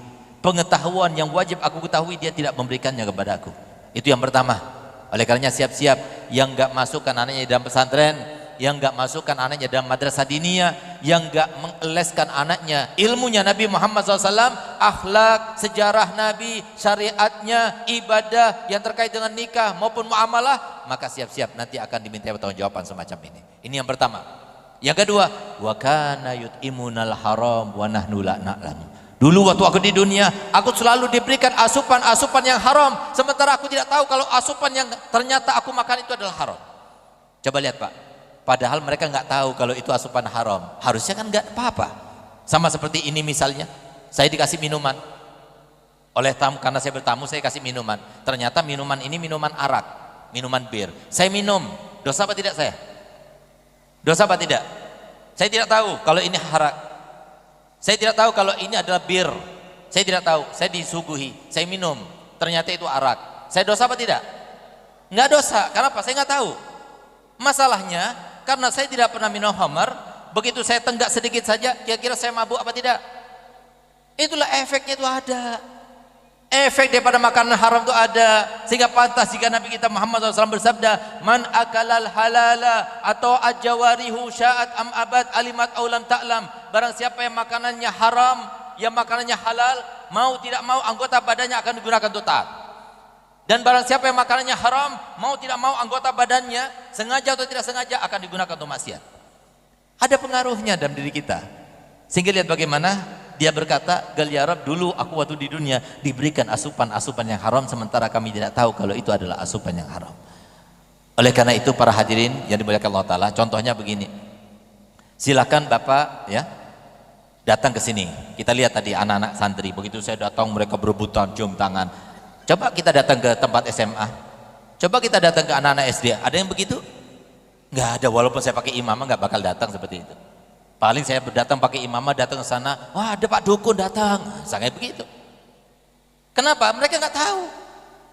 Pengetahuan yang wajib aku ketahui dia tidak memberikannya kepada aku. Itu yang pertama. Oleh karenanya siap-siap yang enggak masukkan anaknya dalam pesantren, yang enggak masukkan anaknya dalam madrasah diniyah, yang enggak mengeleskan anaknya ilmunya Nabi Muhammad SAW, akhlak, sejarah Nabi, syariatnya, ibadah yang terkait dengan nikah maupun muamalah, maka siap-siap nanti akan diminta pertanggungjawaban semacam ini. Ini yang pertama. Yang kedua, wa kana yut'imunal haram wa nahnu la na'lamu. Dulu waktu aku di dunia, aku selalu diberikan asupan-asupan yang haram, sementara aku tidak tahu kalau asupan yang ternyata aku makan itu adalah haram. Coba lihat Pak, padahal mereka nggak tahu kalau itu asupan haram, harusnya kan nggak apa-apa. Sama seperti ini misalnya, saya dikasih minuman oleh tamu, karena saya bertamu saya kasih minuman, ternyata minuman ini minuman arak, minuman bir, saya minum, dosa apa tidak saya? Dosa apa tidak? Saya tidak tahu kalau ini arak. Saya tidak tahu kalau ini adalah bir. Saya tidak tahu, saya disuguhi, saya minum, ternyata itu arak. Saya dosa apa tidak? Enggak dosa, kenapa? Saya nggak tahu. Masalahnya, karena saya tidak pernah minum khamar, begitu saya tenggak sedikit saja, kira-kira saya mabuk apa tidak? Itulah efeknya itu ada. Efek daripada makanan haram itu ada, sehingga pantas jika Nabi kita Muhammad SAW bersabda, "Man akalal halala atau ajawarihu sya'at am abad alimat aulam ta'lam." Barang siapa yang makanannya haram, yang makanannya halal, mau tidak mau anggota badannya akan digunakan untuk taat. Dan barang siapa yang makanannya haram, mau tidak mau anggota badannya sengaja atau tidak sengaja akan digunakan untuk maksiat. Ada pengaruhnya dalam diri kita. Sehingga lihat bagaimana dia berkata, "Gal ya Rab, dulu aku waktu di dunia diberikan asupan-asupan yang haram, sementara kami tidak tahu kalau itu adalah asupan yang haram." Oleh karena itu para hadirin yang dimuliakan Allah Ta'ala, contohnya begini, silakan Bapak ya datang ke sini. Kita lihat tadi anak-anak santri, begitu saya datang mereka berebutan cium tangan. Coba kita datang ke tempat SMA, coba kita datang ke anak-anak SD, ada yang begitu? Nggak ada, walaupun saya pakai imamah nggak bakal datang seperti itu. Paling saya datang pakai imamah, datang ke sana, wah ada Pak Dukun datang, sangat begitu. Kenapa? Mereka nggak tahu,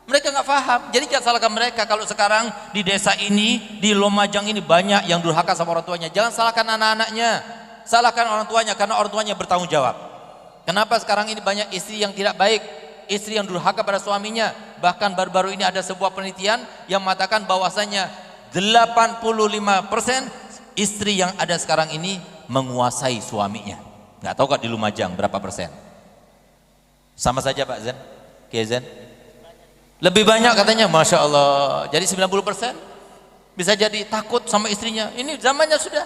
mereka nggak paham. Jadi jangan salahkan mereka. Kalau sekarang di desa ini, di Lumajang ini banyak yang durhaka sama orang tuanya. Jangan salahkan anak-anaknya, salahkan orang tuanya, karena orang tuanya bertanggung jawab. Kenapa sekarang ini banyak istri yang tidak baik, istri yang durhaka pada suaminya? Bahkan baru-baru ini ada sebuah penelitian yang mengatakan bahwasanya 85% istri yang ada sekarang ini menguasai suaminya. Nggak tahu kok di Lumajang berapa persen? Sama saja Pak Zen, Kiai Zen? Lebih banyak katanya, Masya Allah. Jadi 90% bisa jadi takut sama istrinya. Ini zamannya sudah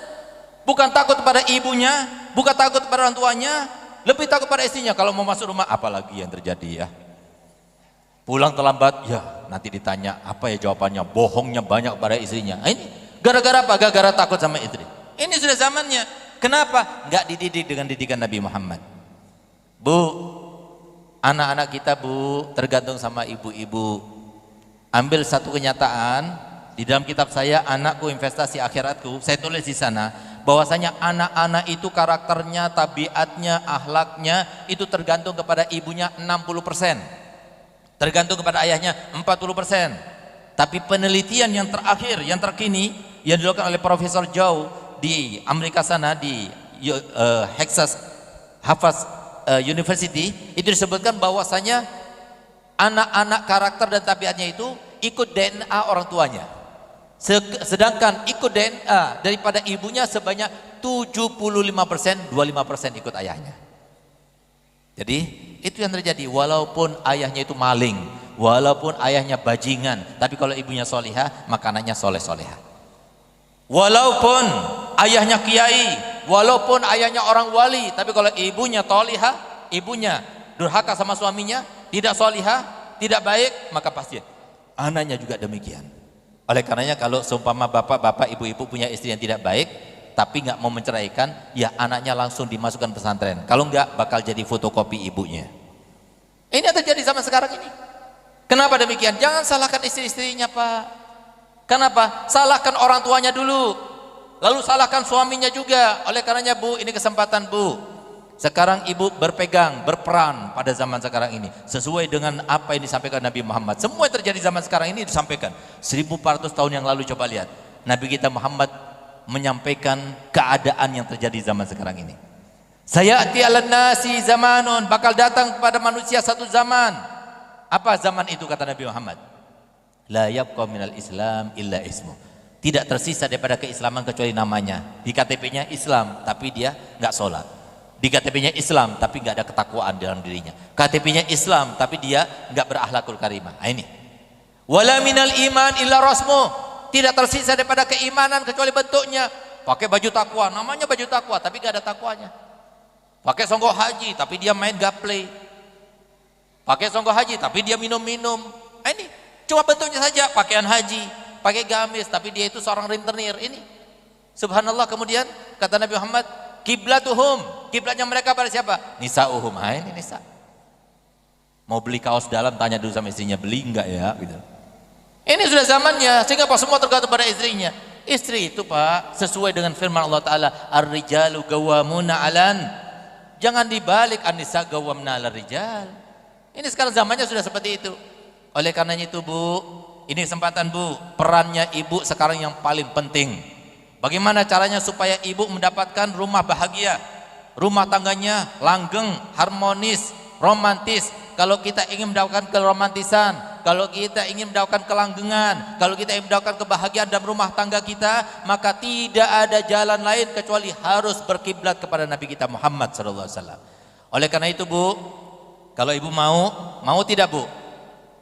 bukan takut pada ibunya, bukan takut pada orang tuanya, lebih takut pada istrinya. Kalau mau masuk rumah, apalagi yang terjadi ya? Pulang terlambat, ya nanti ditanya apa ya jawabannya, bohongnya banyak pada istrinya. Nah, ini gara-gara apa? Gara-gara takut sama istri. Ini sudah zamannya. Kenapa? Enggak dididik dengan didikan Nabi Muhammad. Bu, anak-anak kita Bu tergantung sama ibu-ibu. Ambil satu kenyataan di dalam kitab saya, Anakku Investasi Akhiratku, saya tulis di sana bahwasanya anak-anak itu karakternya, tabiatnya, akhlaknya itu tergantung kepada ibunya 60%. Tergantung kepada ayahnya 40%. Tapi penelitian yang terakhir, yang terkini yang dilakukan oleh Profesor Zhou di Amerika sana, di Harvard University, itu disebutkan bahwasanya anak-anak karakter dan tabiatnya itu ikut DNA orang tuanya. Sedangkan ikut DNA daripada ibunya sebanyak 75%, 25% ikut ayahnya. Jadi itu yang terjadi, walaupun ayahnya itu maling, walaupun ayahnya bajingan, tapi kalau ibunya solihah, maka anaknya soleh-solehah. Walaupun ayahnya kiai, walaupun ayahnya orang wali, tapi kalau ibunya tolihah, ibunya durhaka sama suaminya, tidak solihah, tidak baik, maka pasti anaknya juga demikian. Oleh karenanya kalau seumpama bapak-bapak, ibu-ibu punya istri yang tidak baik, tapi nggak mau menceraikan, ya anaknya langsung dimasukkan pesantren. Kalau nggak, bakal jadi fotokopi ibunya. Ini yang terjadi zaman sekarang ini. Kenapa demikian? Jangan salahkan istri-istrinya, Pak. Kenapa? Salahkan orang tuanya dulu, lalu salahkan suaminya juga. Oleh karenanya Bu, ini kesempatan Bu. Sekarang ibu berperan pada zaman sekarang ini sesuai dengan apa yang disampaikan Nabi Muhammad. Semua yang terjadi zaman sekarang ini disampaikan 1400 tahun yang lalu. Coba lihat, Nabi kita Muhammad menyampaikan keadaan yang terjadi zaman sekarang ini. Sayati 'alan nasi zamanun, bakal datang kepada manusia satu zaman. Apa zaman itu kata Nabi Muhammad? La yabqa minal Islam illa ismu. Tidak tersisa daripada keislaman kecuali namanya. Di KTP-nya Islam tapi dia enggak sholat. Di KTP-nya Islam tapi enggak ada ketakwaan dalam dirinya. KTP-nya Islam tapi dia enggak berakhlakul karimah. Nah, ini. Wala minal iman illa rasmu. Tidak tersisa daripada keimanan kecuali bentuknya. Pakai baju takwa, namanya baju takwa tapi enggak ada takwanya. Pakai songkok haji tapi dia main gaple. Pakai songkok haji tapi dia minum-minum. Nah, ini cuma bentuknya saja, pakaian haji, pakai gamis tapi dia itu seorang rentenir. Ini subhanallah. Kemudian kata Nabi Muhammad, kiblatuhum, kiblatnya mereka pada siapa? Nisa'uhum. Nah, ini nisa. Mau beli kaos dalam, tanya dulu sama istrinya, beli enggak ya gitu. Ini sudah zamannya, sehingga Pak semua tergantung pada istrinya. Istri itu Pak sesuai dengan firman Allah Ta'ala, ar-rijalu gawamuna alan. Jangan dibalik, an-nisa gawamna ala rijal. Ini sekarang zamannya sudah seperti itu. Oleh karenanya itu Bu, ini kesempatan Bu, perannya ibu sekarang yang paling penting. Bagaimana caranya supaya ibu mendapatkan rumah bahagia, rumah tangganya langgeng, harmonis, romantis. Kalau kita ingin mendapatkan keromantisan, kalau kita ingin mendapatkan kelanggengan, kalau kita ingin mendapatkan kebahagiaan dalam rumah tangga kita, maka tidak ada jalan lain kecuali harus berkiblat kepada Nabi kita Muhammad SAW. Oleh karena itu Bu, kalau ibu mau tidak Bu?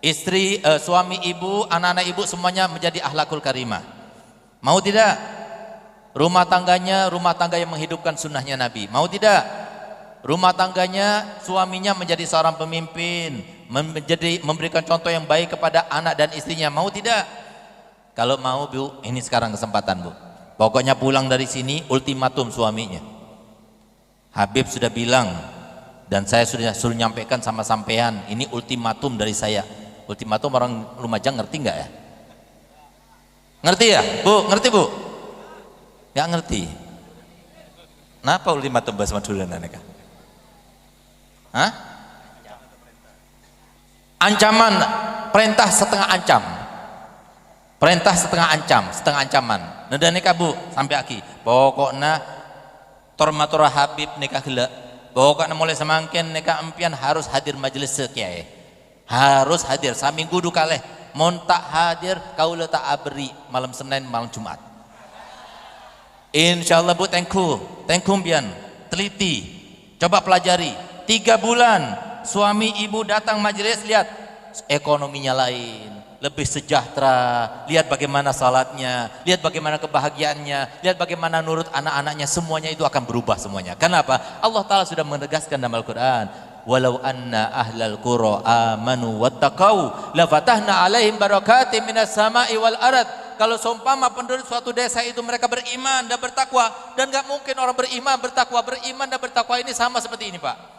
Istri, suami ibu, anak-anak ibu semuanya menjadi akhlakul karimah. Mau tidak? Rumah tangganya rumah tangga yang menghidupkan sunnahnya Nabi. Mau tidak? Rumah tangganya suaminya menjadi seorang pemimpin, memberikan contoh yang baik kepada anak dan istrinya. Mau tidak? Kalau mau Bu, ini sekarang kesempatan Bu. Pokoknya pulang dari sini ultimatum suaminya. Habib sudah bilang dan saya sudah suruh nyampaikan sama sampean, ini ultimatum dari saya. Ultimatum orang Lumajang ngerti enggak ya? Ngerti ya Bu? Ngerti Bu? Enggak ngerti. Kenapa ultimatum bahasa Madura neka? Hah? Ancaman, perintah setengah ancam. Perintah setengah ancam, setengah ancaman. Neda neka Bu, sampai aki. Pokoknya tormatura Habib neka heula. Pokoknya mulai semangkin neka empian harus hadir majelis kiai. Harus hadir saminggu du kaleh. Mun tak hadir kaula tak abri malam Senin malam Jumat. Insyaallah Bu, thank you pian. Teliti. Coba pelajari. 3 bulan suami ibu datang majelis, lihat ekonominya lain, lebih sejahtera, lihat bagaimana salatnya, lihat bagaimana kebahagiaannya, lihat bagaimana nurut anak-anaknya, semuanya itu akan berubah semuanya. Kenapa? Allah Ta'ala sudah menegaskan dalam Al-Quran, walau anna ahlal qura amanu wattaqau la fatahna alaihim barakatim minas sama'i wal arad. Kalau seumpama penduduk suatu desa itu mereka beriman dan bertakwa, dan gak mungkin orang beriman dan bertakwa ini sama seperti ini Pak.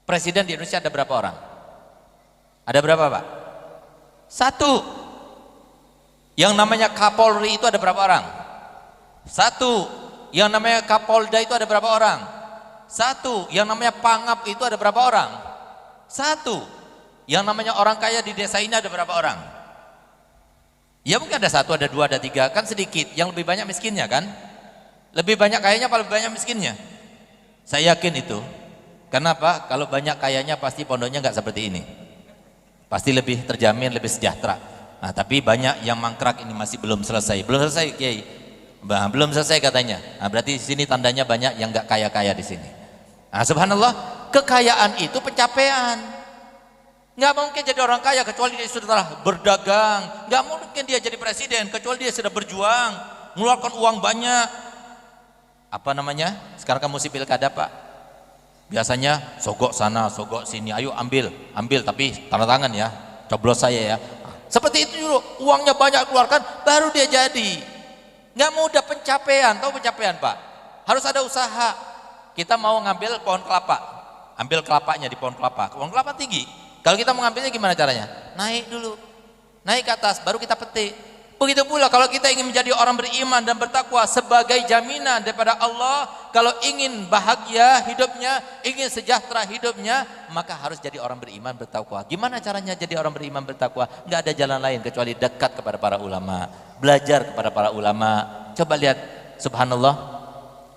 Presiden di Indonesia ada berapa orang? Ada berapa Pak? 1. Yang namanya Kapolri itu ada berapa orang? 1. Yang namanya Kapolda itu ada berapa orang? 1. Yang namanya Pangap itu ada berapa orang? 1. Yang namanya orang kaya di desa ini ada berapa orang? Ya mungkin ada 1, ada 2, ada 3, kan sedikit. Yang lebih banyak miskinnya kan? Lebih banyak kayanya apa lebih banyak miskinnya? Saya yakin itu. Kenapa? Kalau banyak kayanya pasti pondoknya nggak seperti ini. Pasti lebih terjamin, lebih sejahtera. Nah, tapi banyak yang mangkrak ini masih belum selesai. Belum selesai, Kiai. Belum selesai katanya. Nah, berarti di sini tandanya banyak yang nggak kaya-kaya di sini. Nah, subhanallah, kekayaan itu pencapaian. Nggak mungkin jadi orang kaya kecuali dia sudah berdagang. Nggak mungkin dia jadi presiden kecuali dia sudah berjuang, mengeluarkan uang banyak. Apa namanya? Sekarang kamu si pilkada, Pak. Biasanya sogok sana, sogok sini. Ayo ambil, tapi tanda tangan ya. Coblos saya ya. Seperti itu dulu. Uangnya banyak keluarkan, baru dia jadi. Nggak mudah pencapaian. Tahu pencapaian, Pak? Harus ada usaha. Kita mau ngambil pohon kelapa, ambil kelapanya di pohon kelapa. Pohon kelapa tinggi. Kalau kita mau ngambilnya gimana caranya? Naik dulu, naik ke atas, baru kita petik. Begitu pula kalau kita ingin menjadi orang beriman dan bertakwa sebagai jaminan daripada Allah, kalau ingin bahagia hidupnya, ingin sejahtera hidupnya, maka harus jadi orang beriman bertakwa. Gimana caranya jadi orang beriman bertakwa? Nggak ada jalan lain kecuali dekat kepada para ulama, belajar kepada para ulama. Coba lihat, subhanallah,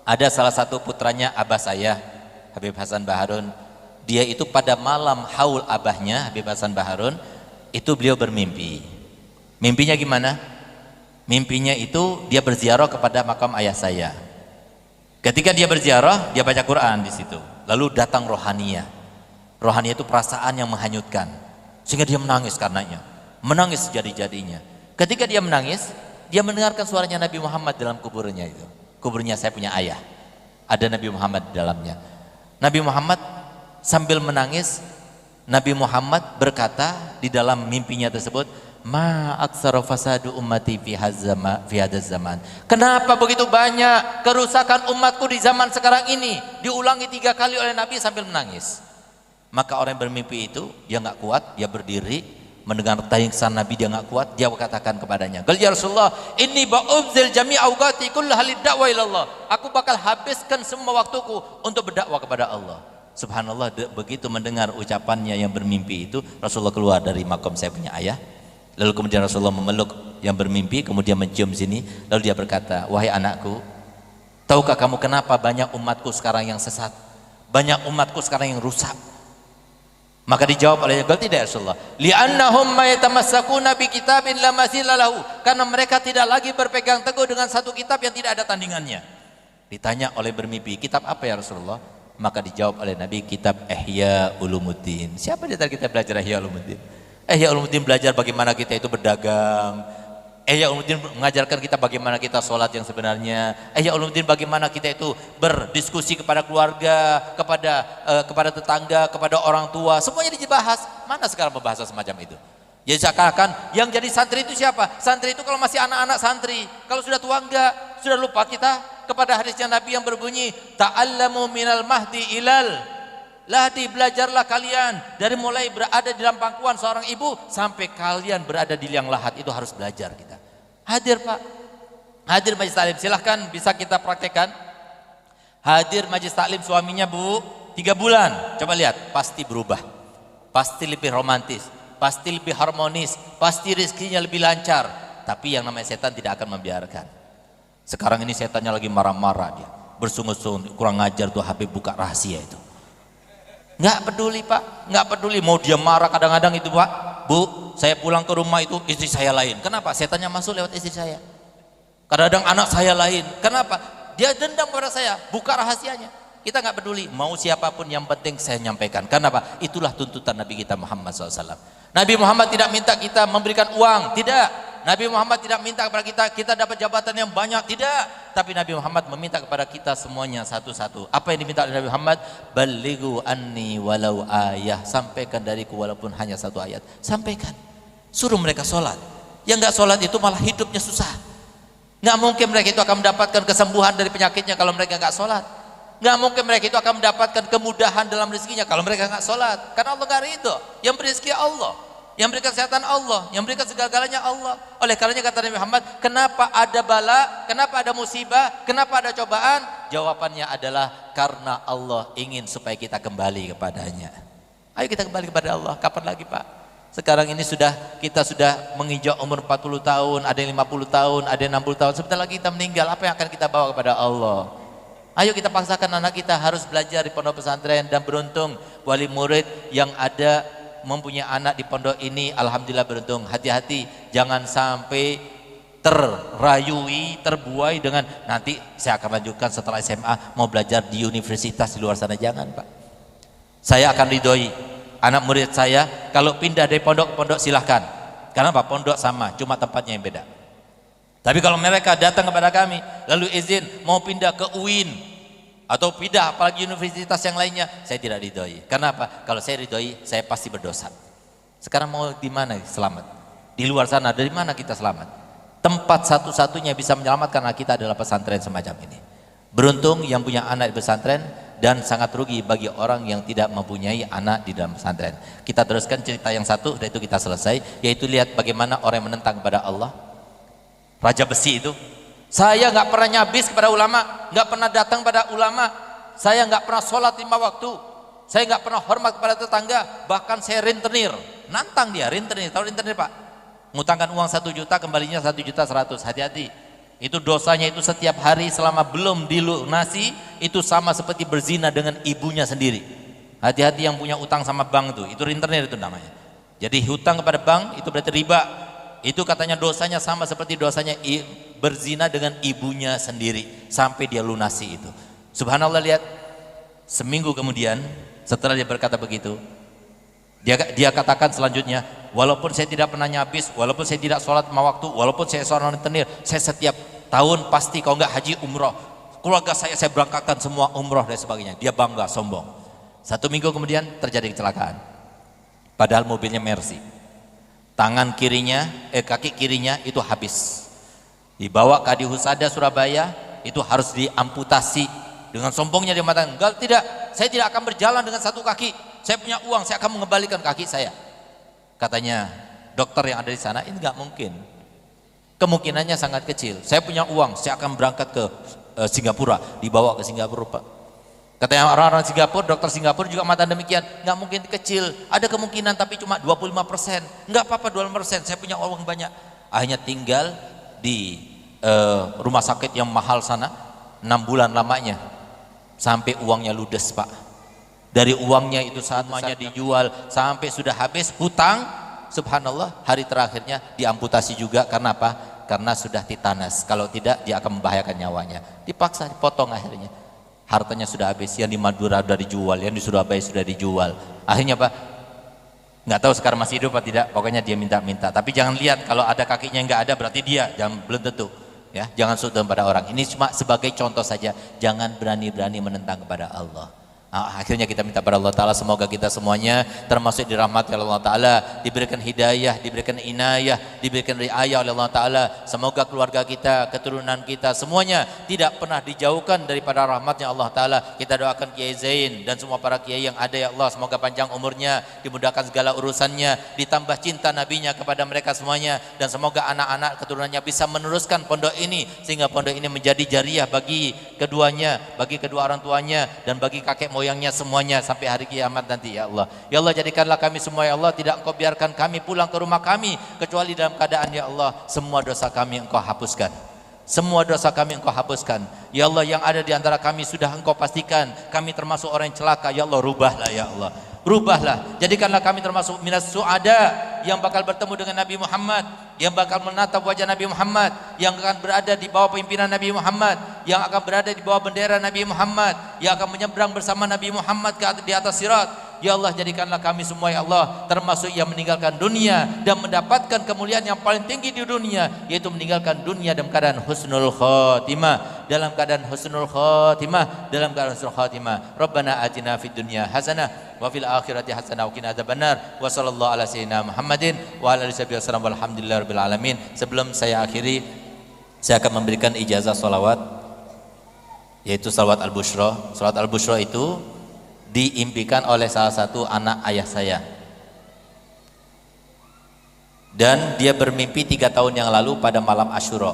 ada salah satu putranya abah saya, Habib Hasan Baharun. Dia itu pada malam haul abahnya, Habib Hasan Baharun, itu beliau bermimpi. Mimpinya gimana? Mimpinya itu dia berziarah kepada makam ayah saya. Ketika dia berziarah, dia baca Quran di situ. Lalu datang rohaniya. Rohaniya itu perasaan yang menghanyutkan, sehingga dia menangis karenanya. Menangis sejadi-jadinya. Ketika dia menangis, dia mendengarkan suaranya Nabi Muhammad dalam kuburnya itu. Kuburnya saya punya ayah, ada Nabi Muhammad di dalamnya. Nabi Muhammad sambil menangis, Nabi Muhammad berkata di dalam mimpinya tersebut, ma aksara fasadu ummati fi hadzal zaman. Kenapa begitu banyak kerusakan umatku di zaman sekarang ini? Diulangi 3 kali oleh Nabi sambil menangis. Maka orang yang bermimpi itu dia nggak kuat, dia berdiri. Mendengar tangkisan Nabi dia nggak kuat, dia katakan kepadanya, "Qul ya Rasulullah, inni ba'ubzil jami'a awqati kullaha lid-da'wa ila Allah." Aku bakal habiskan semua waktuku untuk berdakwah kepada Allah. Subhanallah, begitu mendengar ucapannya yang bermimpi itu, Rasulullah keluar dari makam saya punya ayah. Lalu kemudian Rasulullah memeluk yang bermimpi, kemudian mencium sini, lalu dia berkata, "Wahai anakku, tahukah kamu kenapa banyak umatku sekarang yang sesat? Banyak umatku sekarang yang rusak?" Maka dijawab oleh Nabi, tidak Rasulullah, li'annahum ma yatamassakuna bi kitabin la mathila lahu, karena mereka tidak lagi berpegang teguh dengan satu kitab yang tidak ada tandingannya. Ditanya oleh bermimpi, kitab apa ya Rasulullah? Maka dijawab oleh Nabi, kitab Ihya Ulumuddin. Siapa di antara kita belajar Ihya Ulumuddin? Ihya Ulumuddin belajar bagaimana kita itu berdagang. Ihya Ulumuddin mengajarkan kita bagaimana kita sholat yang sebenarnya. Ihya Ulumuddin bagaimana kita itu berdiskusi kepada keluarga, kepada tetangga, kepada orang tua. Semuanya dibahas. Mana sekarang pembahasan semacam itu? Jadi seakan-akan yang jadi santri itu siapa? Santri itu kalau masih anak-anak santri. Kalau sudah tua enggak, sudah lupa kita kepada hadisnya Nabi yang berbunyi, ta'allamu minal mahdi ilal lahdi, belajarlah kalian dari mulai berada di dalam pangkuan seorang ibu sampai kalian berada di liang lahat. Itu harus belajar kita. Hadir Pak, hadir majlis taklim, silahkan bisa kita praktekkan. Hadir majlis taklim suaminya Bu 3 bulan, coba lihat, pasti berubah, pasti lebih romantis, pasti lebih harmonis, pasti rezekinya lebih lancar. Tapi yang namanya setan tidak akan membiarkan. Sekarang ini setannya lagi marah-marah, dia bersungut-sungut, kurang ngajar tuh Habib buka rahasia itu. Nggak peduli Pak, nggak peduli, mau dia marah kadang-kadang itu Pak, Bu, saya pulang ke rumah itu istri saya lain. Kenapa? Setannya masuk lewat istri saya. Kadang-kadang anak saya lain. Kenapa? Dia dendam pada saya, buka rahasianya. Kita nggak peduli, mau siapapun, yang penting saya nyampaikan. Kenapa? Itulah tuntutan Nabi kita Muhammad SAW. Nabi Muhammad tidak minta kita memberikan uang, tidak. Nabi Muhammad tidak minta kepada kita dapat jabatan yang banyak, tidak. Tapi Nabi Muhammad meminta kepada kita semuanya satu-satu. Apa yang diminta oleh Nabi Muhammad? Balighu anni walau ayah, sampaikan dariku walaupun hanya 1 ayat. Sampaikan. Suruh mereka sholat. Yang nggak sholat itu malah hidupnya susah. Nggak mungkin mereka itu akan mendapatkan kesembuhan dari penyakitnya kalau mereka nggak sholat. Nggak mungkin mereka itu akan mendapatkan kemudahan dalam rezekinya kalau mereka nggak sholat. Karena Allah nggak ridho. Yang beri rezeki Allah, yang berikan kesehatan Allah, yang berikan segala-galanya Allah. Oleh karenanya kata Nabi Muhammad, kenapa ada bala, kenapa ada musibah, kenapa ada cobaan? Jawabannya adalah karena Allah ingin supaya kita kembali kepadanya. Ayo kita kembali kepada Allah. Kapan lagi Pak? Sekarang ini kita sudah menginjak umur 40 tahun, ada yang 50 tahun, ada yang 60 tahun. Sebentar lagi kita meninggal, apa yang akan kita bawa kepada Allah? Ayo kita paksakan anak kita harus belajar di pondok pesantren, dan beruntung wali murid yang ada mempunyai anak di pondok ini, alhamdulillah beruntung. Hati-hati, jangan sampai terrayui, terbuai dengan nanti saya akan lanjutkan setelah SMA mau belajar di universitas di luar sana. Jangan Pak, saya akan ridhoi anak murid saya kalau pindah dari pondok ke pondok, silahkan. Karena apa? Pondok sama, cuma tempatnya yang beda. Tapi kalau mereka datang kepada kami lalu izin mau pindah ke UIN atau pindah apalagi universitas yang lainnya, saya tidak ridhoi. Karena apa? Kalau saya ridhoi, saya pasti berdosa. Sekarang mau di mana selamat? Di luar sana dari mana kita selamat? Tempat satu-satunya bisa menyelamatkan anak kita adalah pesantren semacam ini. Beruntung yang punya anak di pesantren, dan sangat rugi bagi orang yang tidak mempunyai anak di dalam pesantren. Kita teruskan cerita yang satu, dan itu kita selesai, yaitu lihat bagaimana orang yang menentang kepada Allah. Raja besi itu, saya nggak pernah nyabis kepada ulama, nggak pernah datang pada ulama, saya nggak pernah sholat 5 waktu, saya nggak pernah hormat kepada tetangga, bahkan saya rentenir. Nantang dia, rentenir. Tahu rentenir Pak? Ngutangkan uang 1 juta, kembalinya 1.100.000. Hati-hati, itu dosanya itu setiap hari selama belum dilunasi, itu sama seperti berzina dengan ibunya sendiri. Hati-hati yang punya utang sama bank itu rentenir itu namanya. Jadi hutang kepada bank itu berarti riba. Itu katanya dosanya sama seperti dosanya berzina dengan ibunya sendiri sampai dia lunasi itu. Subhanallah, lihat seminggu kemudian setelah dia berkata begitu, dia katakan selanjutnya, walaupun saya tidak pernah nyabis, walaupun saya tidak sholat 5 waktu, walaupun saya seorang rentenir, saya setiap tahun pasti kalau nggak haji umroh, keluarga saya berangkatkan semua umroh dan sebagainya. Dia bangga, sombong. 1 minggu kemudian terjadi kecelakaan, padahal mobilnya Mercy. Tangan kirinya, kaki kirinya itu habis. Dibawa ke Adi Husada Surabaya, itu harus diamputasi. Dengan sombongnya dia mengatakan, enggak, tidak, saya tidak akan berjalan dengan 1 kaki. Saya punya uang, saya akan mengembalikan kaki saya. Katanya dokter yang ada di sana, ini enggak mungkin. Kemungkinannya sangat kecil. Saya punya uang, saya akan berangkat ke Singapura, dibawa ke Singapura Pak. Katanya orang-orang Singapura, dokter Singapura juga mengatakan demikian, nggak mungkin kecil, ada kemungkinan tapi cuma 25%, nggak apa-apa 25%, saya punya uang banyak. Akhirnya tinggal di rumah sakit yang mahal sana, 6 bulan lamanya, sampai uangnya ludes Pak. Dari uangnya itu semuanya dijual, sampai sudah habis hutang, subhanallah, hari terakhirnya diamputasi juga. Karena apa? Karena sudah titanas, kalau tidak dia akan membahayakan nyawanya. Dipaksa, dipotong akhirnya. Hartanya sudah habis, yang di Madura sudah dijual, yang di Surabaya sudah dijual. Akhirnya Pak, nggak tahu sekarang masih hidup atau tidak, pokoknya dia minta-minta. Tapi jangan lihat kalau ada kakinya nggak ada berarti dia, jangan, belum tentu. Ya, jangan sudon pada orang. Ini cuma sebagai contoh saja. Jangan berani-berani menentang kepada Allah. Akhirnya kita minta pada Allah Ta'ala, semoga kita semuanya termasuk dirahmati oleh Allah Ta'ala, diberikan hidayah, diberikan inayah, diberikan riayah oleh Allah Ta'ala. Semoga keluarga kita, keturunan kita semuanya tidak pernah dijauhkan daripada rahmatnya Allah Ta'ala. Kita doakan Kiai Zain dan semua para kiai yang ada, ya Allah, semoga panjang umurnya, dimudahkan segala urusannya, ditambah cinta nabinya kepada mereka semuanya, dan semoga anak-anak keturunannya bisa meneruskan pondok ini sehingga pondok ini menjadi jariah bagi keduanya, bagi kedua orang tuanya, dan bagi kakek moyangnya semuanya sampai hari kiamat nanti, ya Allah. Ya Allah, jadikanlah kami semua, ya Allah, tidak Engkau biarkan kami pulang ke rumah kami kecuali dalam keadaan, ya Allah, semua dosa kami Engkau hapuskan. Semua dosa kami Engkau hapuskan. Ya Allah, yang ada di antara kami sudah Engkau pastikan kami termasuk orang yang celaka, ya Allah, rubahlah, ya Allah. Rubahlah, jadikanlah kami termasuk minas su'ada yang bakal bertemu dengan Nabi Muhammad, yang bakal menatap wajah Nabi Muhammad, yang akan berada di bawah pimpinan Nabi Muhammad, yang akan berada di bawah bendera Nabi Muhammad, yang akan menyeberang bersama Nabi Muhammad di atas sirat. Ya Allah, jadikanlah kami semua, ya Allah, termasuk yang meninggalkan dunia dan mendapatkan kemuliaan yang paling tinggi di dunia, yaitu meninggalkan dunia dalam keadaan husnul khotimah, dalam keadaan husnul khotimah, dalam keadaan husnul khotimah. Rabbana atina fid dunya hasanah wa fil akhirati hasanah wa qina adzabannar. Wa sallallahu ala sayyidina Muhammadin wa ala alihi wasallam walhamdulillahirabbil alamin. Sebelum saya akhiri, saya akan memberikan ijazah salawat, yaitu salawat al-busyra. Salawat al-busyra itu diimpikan oleh salah satu anak ayah saya, dan dia bermimpi 3 tahun yang lalu pada malam Asyura.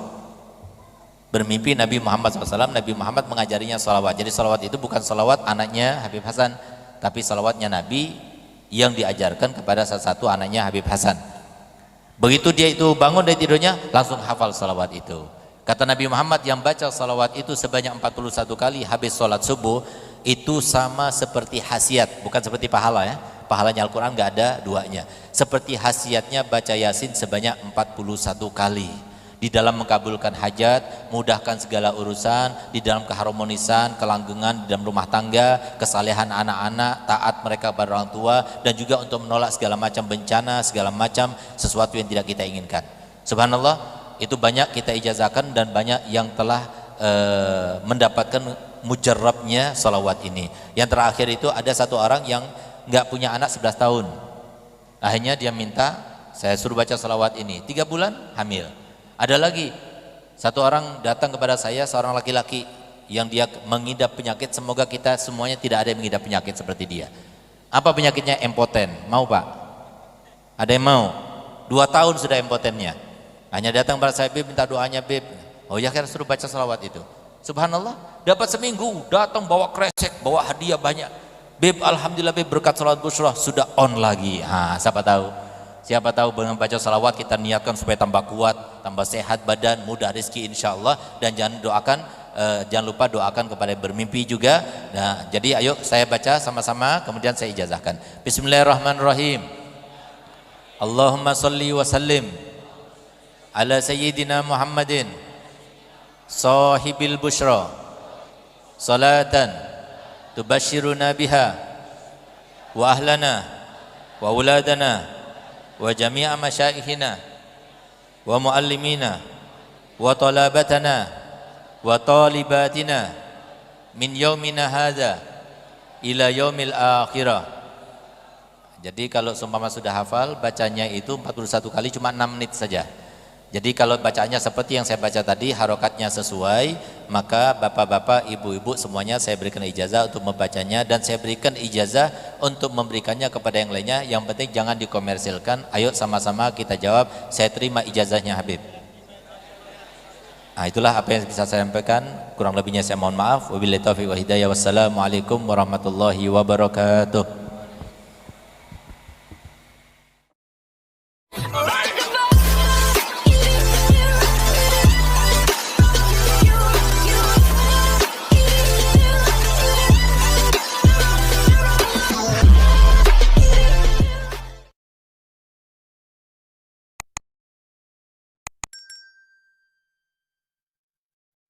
Bermimpi Nabi Muhammad SAW, Nabi Muhammad mengajarinya salawat. Jadi salawat itu bukan salawat anaknya Habib Hasan, tapi salawatnya Nabi yang diajarkan kepada salah satu anaknya Habib Hasan. Begitu dia itu bangun dari tidurnya, langsung hafal salawat itu. Kata Nabi Muhammad, yang baca salawat itu sebanyak 41 kali habis sholat subuh, itu sama seperti hasiat, bukan seperti pahala ya. pahalanya Al-Quran nggak ada duanya. Seperti khasiatnya baca Yasin sebanyak 41 kali. Di dalam mengabulkan hajat, mudahkan segala urusan, di dalam keharmonisan, kelanggengan di dalam rumah tangga, kesalehan anak-anak, taat mereka kepada orang tua, dan juga untuk menolak segala macam bencana, segala macam sesuatu yang tidak kita inginkan. Subhanallah, itu banyak kita ijazahkan dan banyak yang telah mendapatkan mujarrabnya salawat ini. Yang terakhir itu ada satu orang yang nggak punya anak 11 tahun. Akhirnya dia minta saya suruh baca salawat ini. 3 bulan hamil. Ada lagi satu orang datang kepada saya, seorang laki-laki yang dia mengidap penyakit. Semoga kita semuanya tidak ada yang mengidap penyakit seperti dia. Apa penyakitnya? Impoten. Mau Pak? Ada yang mau? 2 tahun sudah impotennya. Hanya datang kepada saya, Bib minta doanya Bib. Oh ya, akhirnya suruh baca salawat itu. Subhanallah, dapat seminggu, datang bawa kresek, bawa hadiah banyak. Bib, alhamdulillah Bib, berkat salawat busrah sudah on lagi. Siapa tahu dengan baca salawat kita niatkan supaya tambah kuat, tambah sehat badan, mudah rezeki insyaallah. Dan jangan lupa doakan kepada yang bermimpi juga. Nah, jadi ayo saya baca sama-sama, kemudian saya ijazahkan. Bismillahirrahmanirrahim. Allahumma salli wa sallim ala sayyidina Muhammadin sahibil bushra salatan tubashiruna biha wa ahlana wa uladana wa jami'a masyaikhina wa muallimina wa talabatana wa talibatina min yaumina hadza ila yaumil akhirah. Jadi kalau seumpama sudah hafal, bacanya itu 41 kali cuma 6 menit saja. Jadi kalau bacaannya seperti yang saya baca tadi, harokatnya sesuai, maka bapak-bapak, ibu-ibu semuanya saya berikan ijazah untuk membacanya, dan saya berikan ijazah untuk memberikannya kepada yang lainnya. Yang penting jangan dikomersilkan. Ayo sama-sama kita jawab, saya terima ijazahnya Habib. Nah, itulah apa yang bisa saya sampaikan. Kurang lebihnya saya mohon maaf. Wabillahi taufiq wa hidayah. Wassalamualaikum warahmatullahi wabarakatuh.